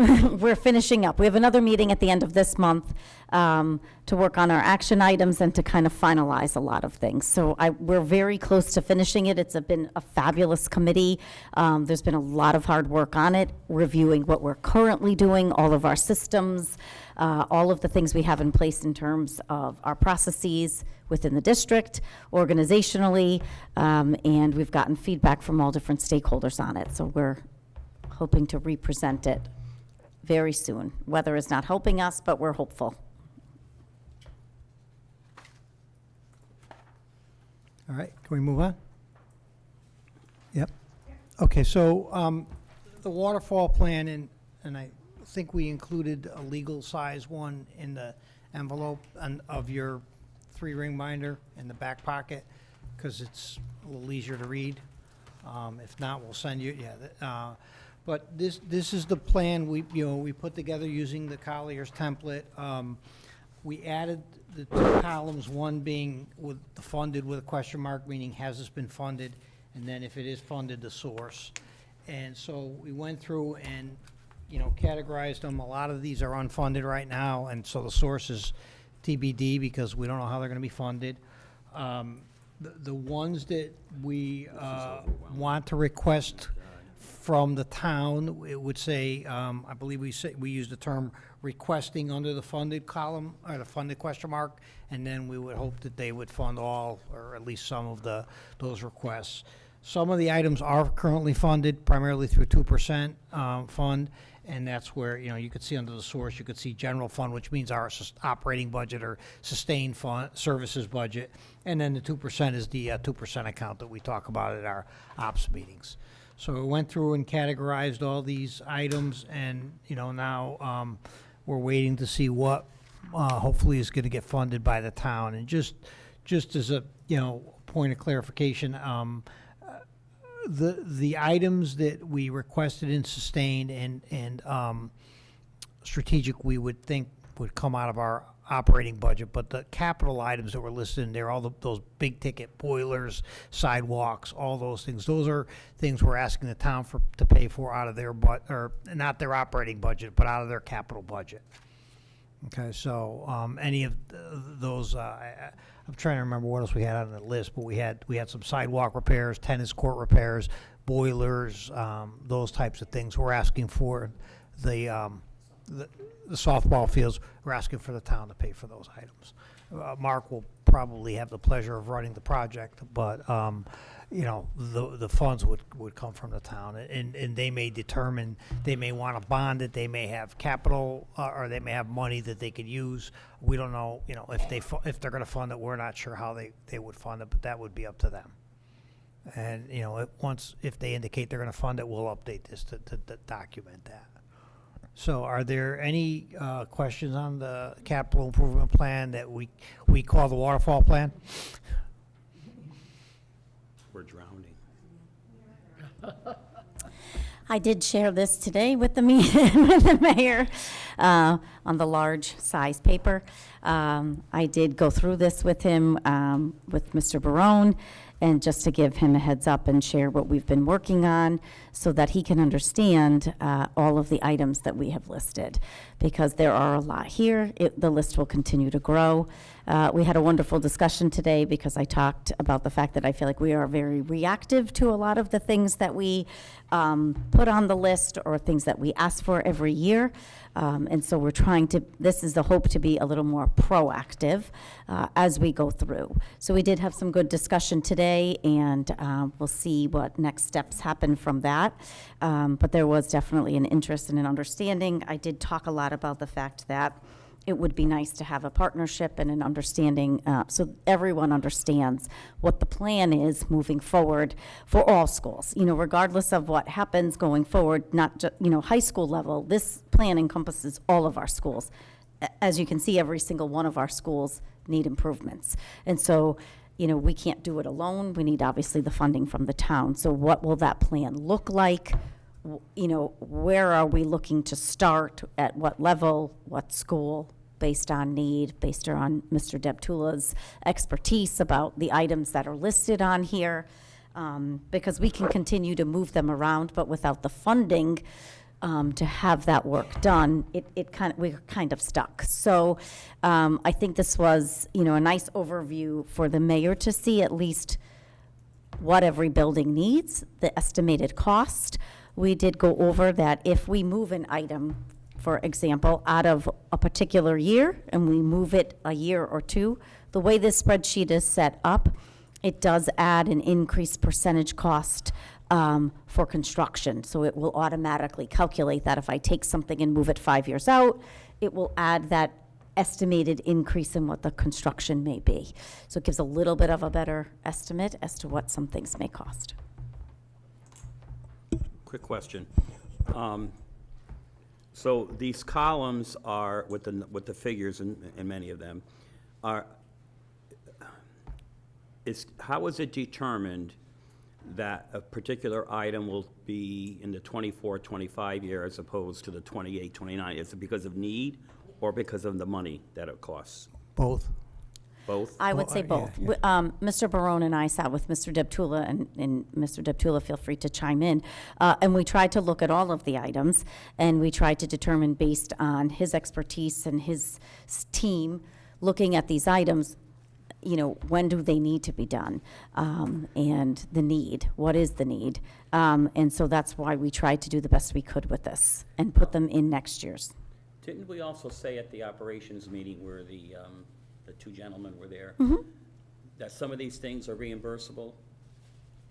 We're finishing up. We have another meeting at the end of this month to work on our action items and to kind of finalize a lot of things. So we're very close to finishing it. It's been a fabulous committee. There's been a lot of hard work on it, reviewing what we're currently doing, all of our systems, all of the things we have in place in terms of our processes within the district, organizationally, and we've gotten feedback from all different stakeholders on it. So we're hoping to represent it very soon. Weather is not helping us, but we're hopeful. All right, can we move on? Yep. Okay, so the waterfall plan, and I think we included a legal size one in the envelope of your 3-ring binder in the back pocket, because it's a little easier to read. If not, we'll send you, but this is the plan we put together using the Collier's template. We added the 2 columns, one being funded with a question mark, meaning has this been funded, and then if it is funded, the source. And so we went through and categorized them. A lot of these are unfunded right now, and so the source is TBD because we don't know how they're going to be funded. The ones that we want to request from the town, it would say, I believe we use the term requesting under the funded column, or the funded question mark, and then we would hope that they would fund all, or at least some of those requests. Some of the items are currently funded primarily through 2% fund, and that's where, you could see under the source, you could see general fund, which means our operating budget or sustained fund services budget, and then the 2% is the 2% account that we talk about at our ops meetings. So we went through and categorized all these items, and now we're waiting to see what hopefully is going to get funded by the town. And just as a point of clarification, the items that we requested in sustained and strategic, we would think would come out of our operating budget, but the capital items that were listed in there, those big ticket boilers, sidewalks, all those things, those are things we're asking the town to pay for out of their or not their operating budget, but out of their capital budget. Okay, so, any of those, I'm trying to remember what else we had on the list, but we had some sidewalk repairs, tennis court repairs, boilers, those types of things. We're asking for the softball fields, we're asking for the town to pay for those items. Mark will probably have the pleasure of running the project, but, you know, the funds would come from the town, and they may determine, they may want to bond it, they may have capital, or they may have money that they could use. We don't know, you know, if they're going to fund it, we're not sure how they would fund it, but that would be up to them. And, you know, if they indicate they're going to fund it, we'll update this to document that. So are there any questions on the capital improvement plan that we call the waterfall plan? We're drowning. I did share this today with the with the mayor on the large size paper. I did go through this with him, with Mr. Barone, and just to give him a heads up and share what we've been working on so that he can understand all of the items that we have listed, because there are a lot here. The list will continue to grow. We had a wonderful discussion today because I talked about the fact that I feel like we are very reactive to a lot of the things that we put on the list or things that we ask for every year. And so we're trying to, this is the hope to be a little more proactive as we go through. So we did have some good discussion today, and we'll see what next steps happen from that. But there was definitely an interest and an understanding. I did talk a lot about the fact that it would be nice to have a partnership and an understanding so everyone understands what the plan is moving forward for all schools. You know, regardless of what happens going forward, not just, you know, high school level, this plan encompasses all of our schools. As you can see, every single one of our schools need improvements. And so, you know, we can't do it alone. We need obviously the funding from the town. So what will that plan look like? You know, where are we looking to start, at what level, what school, based on need, based on Mr. Deptula's expertise about the items that are listed on here, because we can continue to move them around, but without the funding to have that work done, we're kind of stuck. So I think this was, you know, a nice overview for the mayor to see at least what every building needs, the estimated cost. We did go over that if we move an item, for example, out of a particular year and we move it a year or two, the way this spreadsheet is set up, it does add an increased percentage cost for construction. So it will automatically calculate that if I take something and move it 5 years out, it will add that estimated increase in what the construction may be. So it gives a little bit of a better estimate as to what some things may cost. Quick question. So these columns are, with the figures in many of them, how is it determined that a particular item will be in the 24-25 year as opposed to the 28-29? Is it because of need or because of the money that it costs? Both. Both? I would say both. Mr. Barone and I sat with Mr. Deptula, and Mr. Deptula, feel free to chime in. And we tried to look at all of the items, and we tried to determine, based on his expertise and his team, looking at these items, you know, when do they need to be done? And the need, what is the need? And so that's why we tried to do the best we could with this and put them in next year's. Didn't we also say at the operations meeting where the two gentlemen were there, that some of these things are reimbursable,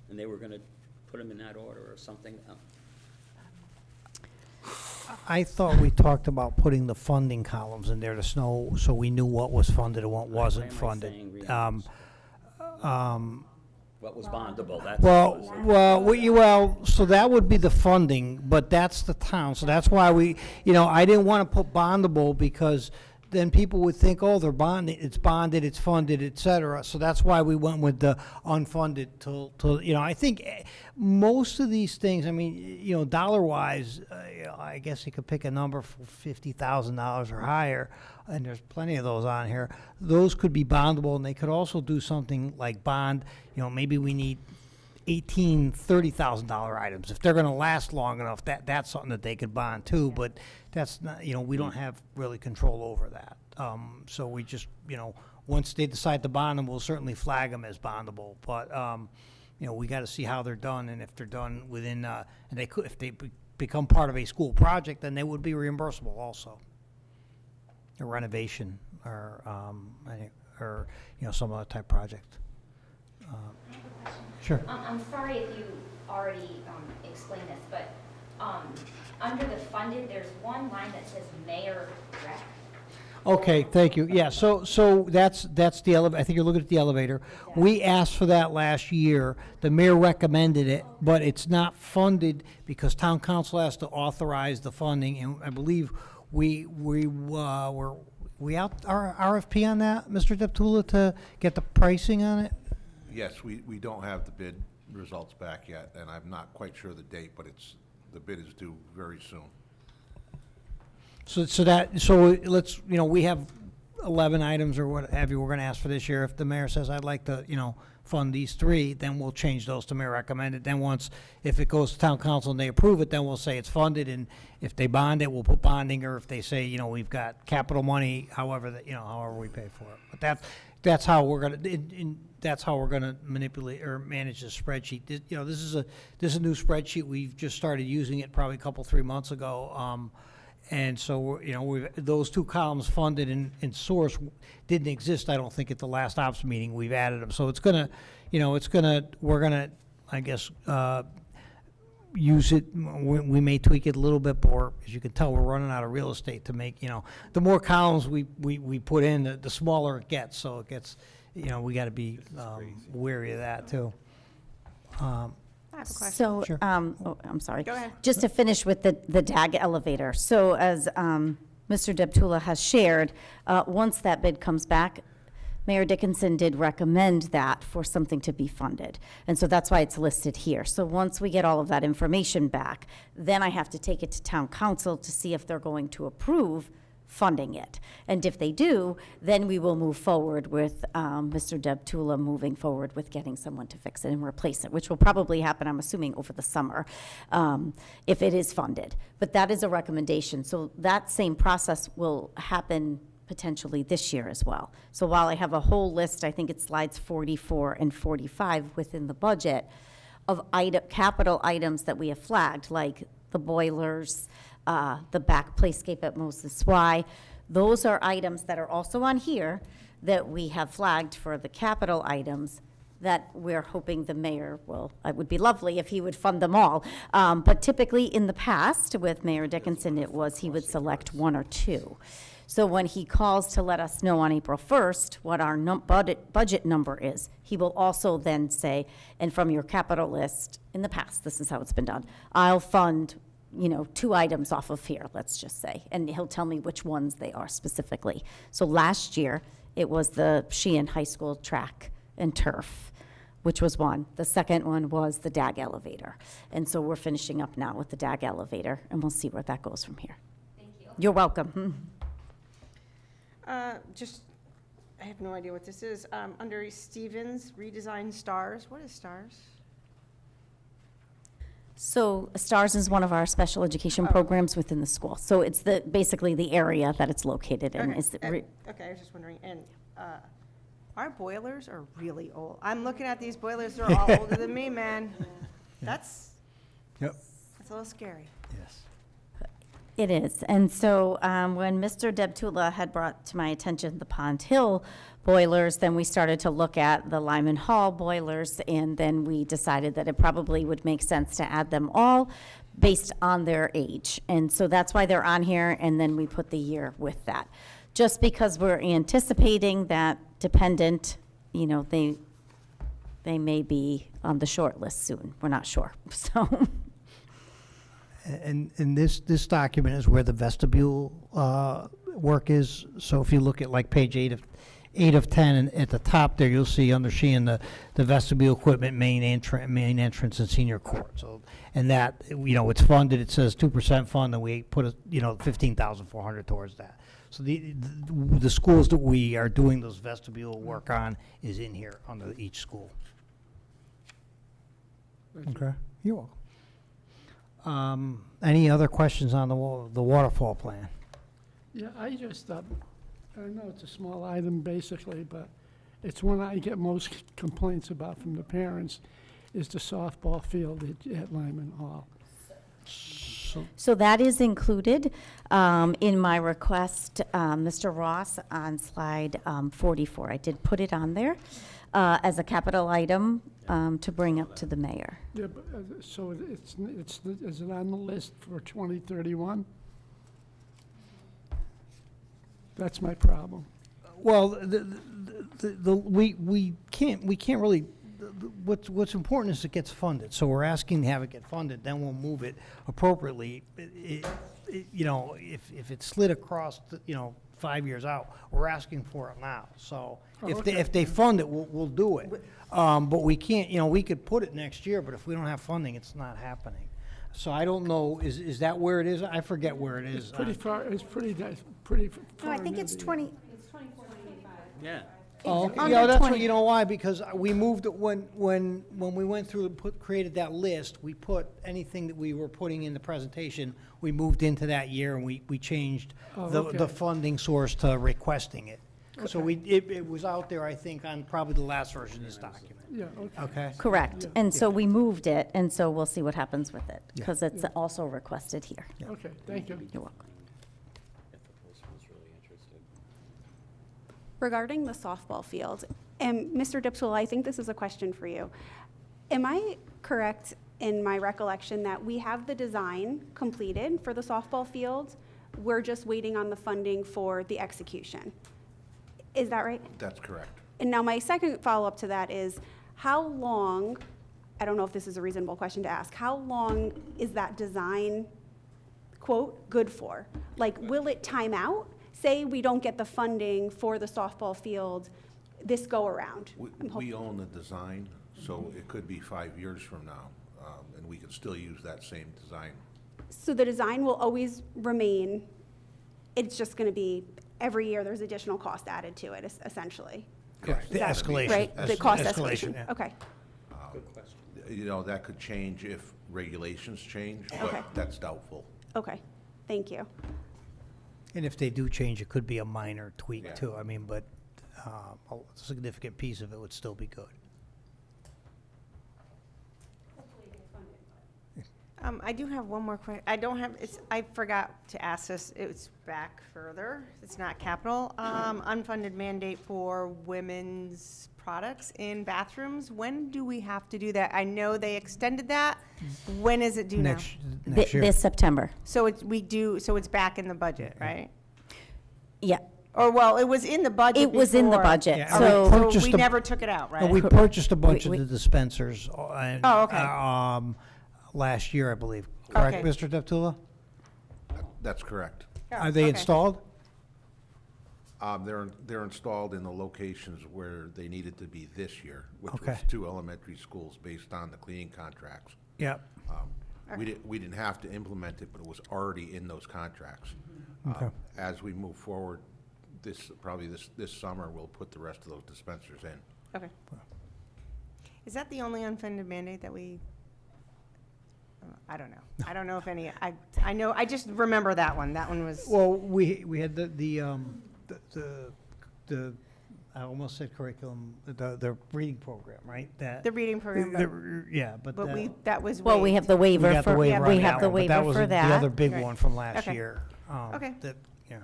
and they were going to put them in that order or something? I thought we talked about putting the funding columns in there so we knew what was funded and what wasn't funded. What was bondable, that's what it was. Well, so that would be the funding, but that's the town, so that's why I didn't want to put bondable, because then people would think, oh, they're bonded, it's funded, et cetera. So that's why we went with the unfunded till I think most of these things, I mean, dollar-wise, I guess you could pick a number for $50,000 or higher, and there's plenty of those on here. Those could be bondable, and they could also do something like bond, maybe we need $30,000 items. If they're gonna last long enough, that's something that they could bond too, but that's not, we don't have really control over that. So we just, once they decide to bond them, we'll certainly flag them as bondable, but, we gotta see how they're done, and if they're done within, and they could, if they become part of a school project, then they would be reimbursable also. A renovation, or, some other type project. I have a question. Sure. I'm sorry if you already explained this, but under the funded, there's one line that says mayor rec. Okay, thank you. Yeah, so that's the elevator. I think you're looking at the elevator. We asked for that last year. The mayor recommended it, but it's not funded because town council has to authorize the funding, and I believe we out our RFP on that, Mr. Deptula, to get the pricing on it? Yes, we don't have the bid results back yet, and I'm not quite sure the date, but the bid is due very soon. So let's, we have 11 items or what have you we're going to ask for this year. If the mayor says, I'd like to, fund these 3, then we'll change those to mayor recommended. Then if it goes to town council and they approve it, then we'll say it's funded, and if they bond it, we'll put bonding, or if they say, we've got capital money, however we pay for it. But that's how we're going to, that's how we're going to manipulate or manage the spreadsheet. This is a new spreadsheet. We've just started using it probably 3 months ago. And so, those 2 columns, funded and source, didn't exist, I don't think, at the last ops meeting. We've added them. So we're gonna, I guess, use it. We may tweak it a little bit more. As you can tell, we're running out of real estate to make, the more columns we put in, the smaller it gets. So it gets, we got to be wary of that too. I have a question. So, Sure. I'm sorry. Go ahead. Just to finish with the DAG elevator. So as Mr. Deptula has shared, once that bid comes back, Mayor Dickinson did recommend that for something to be funded. And so that's why it's listed here. So once we get all of that information back, then I have to take it to town council to see if they're going to approve funding it. And if they do, then we will move forward with Mr. Deptula moving forward with getting someone to fix it and replace it, which will probably happen, I'm assuming, over the summer, if it is funded. But that is a recommendation. So that same process will happen potentially this year as well. So while I have a whole list, I think it's slides 44 and 45 within the budget of capital items that we have flagged, like the boilers, the back playscape at Moses Y. Those are items that are also on here that we have flagged for the capital items that we're hoping the mayor will, it would be lovely if he would fund them all. But typically in the past with Mayor Dickinson, he would select 1 or 2. So when he calls to let us know on April 1st what our budget number is, he will also then say, and from your capital list, in the past, this is how it's been done, I'll fund 2 items off of here, let's just say, and he'll tell me which ones they are specifically. So last year, it was the Sheehan High School track and turf, which was one. The second one was the DAG elevator. And so we're finishing up now with the DAG elevator, and we'll see where that goes from here. Thank you. You're welcome. I have no idea what this is. Under Stevens, redesign STARS. What is STARS? So STARS is one of our special education programs within the school. So it's basically the area that it's located in. Okay, I was just wondering. And our boilers are really old. I'm looking at these boilers. They're all older than me, man. That's a little scary. Yes. It is. And so when Mr. Deptula had brought to my attention the Pond Hill boilers, then we started to look at the Lyman Hall boilers, and then we decided that it probably would make sense to add them all based on their age. And so that's why they're on here, and then we put the year with that. Just because we're anticipating that dependent, they may be on the short list soon. We're not sure, so. And this document is where the vestibule work is. So if you look at like page 8 of 8 of 10, and at the top there, you'll see under Sheehan, the vestibule equipment, main entrance and senior court. So, and that, it's funded, it says 2% fund, and we put, 15,400 towards that. So the schools that we are doing those vestibule work on is in here under each school. Okay, you're welcome. Any other questions on the waterfall plan? Yeah, I just, I know it's a small item basically, but it's one I get most complaints about from the parents, is the softball field at Lyman Hall. So that is included in my request, Mr. Ross, on slide 44. I did put it on there as a capital item to bring up to the mayor. Yeah, but, so is it on the list for 2031? That's my problem. Well, we can't really, what's important is it gets funded. So we're asking to have it get funded, then we'll move it appropriately. If it's slid across, 5 years out, we're asking for it now. So if they fund it, we'll do it. But we can't, we could put it next year, but if we don't have funding, it's not happening. So I don't know, is that where it is? I forget where it is. It's pretty far, it's pretty far. No, I think it's 20, Yeah. Oh, okay. under That's 20. what, why? Because we moved it when we went through and created that list, we put anything that we were putting in the presentation, we moved into that year and we changed the okay. funding source to requesting it. So it was out there, I think, on probably the last version of this document. Yeah, okay. Okay? Correct. And so we moved it, and so we'll see what happens with it, Yeah. because it's also requested here. Okay, thank you. You're welcome. Regarding the softball field, and Mr. Dipswell, I think this is a question for you. Am I correct in my recollection that we have the design completed for the softball field? We're just waiting on the funding for the execution. Is that right? That's correct. And now my second follow-up to that is, how long, I don't know if this is a reasonable question to ask, how long is that design, quote, good for? Like, will it time out? Say we don't get the funding for the softball field this go-around. We own the design, so it could be 5 years from now, and we could still use that same design. So the design will always remain, it's just going to be, every year there's additional cost added to it, essentially. Correct. The Is that escalation. Right, the cost Escalation, escalation. yeah. Okay, That could change if regulations change, Okay. but that's doubtful. okay, thank you. And if they do change, it could be a minor tweak Yeah. too. I mean, but a significant piece of it would still be good. I do have one more question. I don't have, I forgot to ask this, it's back further. It's not capital. Unfunded mandate for women's products in bathrooms. When do we have to do that? I know they extended that. When is it due now? Next year. This September. So it's back in the budget, right? Yeah, Or, well, it was in the budget it was in the before. budget, Yeah, so. So Purchased we a- never took it out, No, right? we purchased a bunch of we- the dispensers and, Oh, okay. last year, I believe. Correct, Okay. Mr. Deptula? That's correct. Yeah, Are they okay. installed? They're installed in the locations where they needed to be this year, which Okay. was 2 elementary schools based on the cleaning contracts. Yep. We didn't have to implement it, but it was already in those contracts. Okay. As we move forward, probably this summer, we'll put the rest of those dispensers in. Okay. Is that the only unfunded mandate that we, I don't know. I don't know if any, I know, I just remember that one. That one was, Well, we had the I almost said curriculum, the reading program, right? That the reading program, Yeah, but but we, that- that was Well, we waived. have the we waiver got the for, waiver we on have that the one, but that waiver was for the that. other big Right. one from last Okay. year. Okay. That, yeah.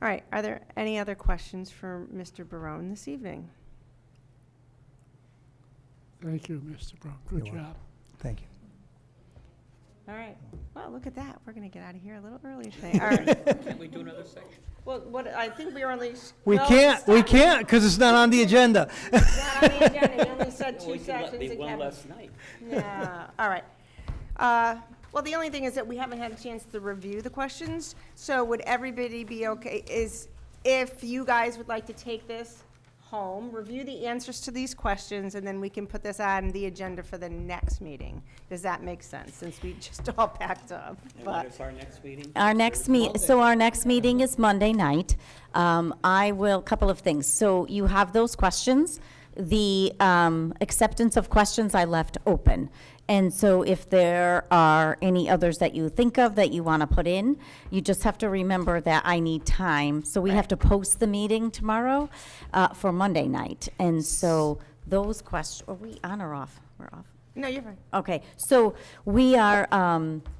All right, are there any other questions for Mr. Barone this evening? Thank you, Mr. Brown. Good You're job. Thank you. All right. Well, look at that. We're going to get out of here a little early today. All right. Can we do another section? Well, what, I think we were only. We well, can't, it's because it's not on the agenda. not on the agenda. We only said two We can let sections. be and one Kevin- less night. Yeah, all right. Well, the only thing is that we haven't had a chance to review the questions, so would everybody be okay, if you guys would like to take this home, review the answers to these questions, and then we can put this on the agenda for the next meeting. Does that make sense, since we just all packed up? And But- when is our next meeting? Our next our next meeting is Monday night. Couple of things. So you have those questions. The acceptance of questions I left open. And so if there are any others that you think of that you want to put in, you just have to remember that I need time. So we have to post the meeting tomorrow for Monday night. And so those questions, are we on or off? We're off. No, you're fine. Okay, so we are,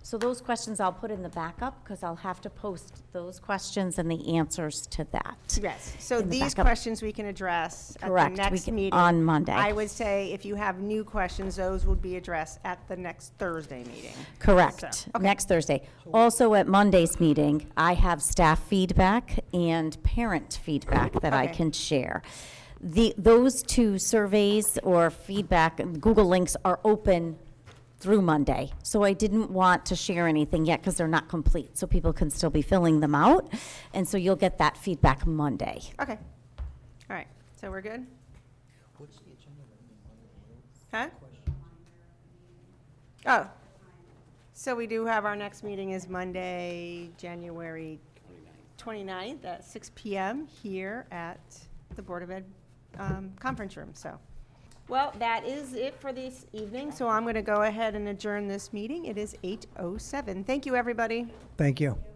so those questions I'll put in the backup, because I'll have to post those questions and the answers to that. Yes, so In the these backup. questions we can address at the Correct, we next can- meeting. on Monday. I would say if you have new questions, those would be addressed at the next Thursday meeting. Correct, So, okay. next Thursday. Also, at Monday's meeting, I have staff feedback and parent feedback that I Okay. can share. Those two surveys or feedback, Google links are open through Monday. So I didn't want to share anything yet because they're not complete, so people can still be filling them out. And so you'll get that feedback Monday. Okay, all right, so we're good? Huh? Oh, so we do have, our next meeting is Monday, January 29th at 6 PM here at the Board of Ed conference room, so. Well, that is it for this evening, so I'm going to go ahead and adjourn this meeting. It is 8:07. Thank you, everybody. Thank you.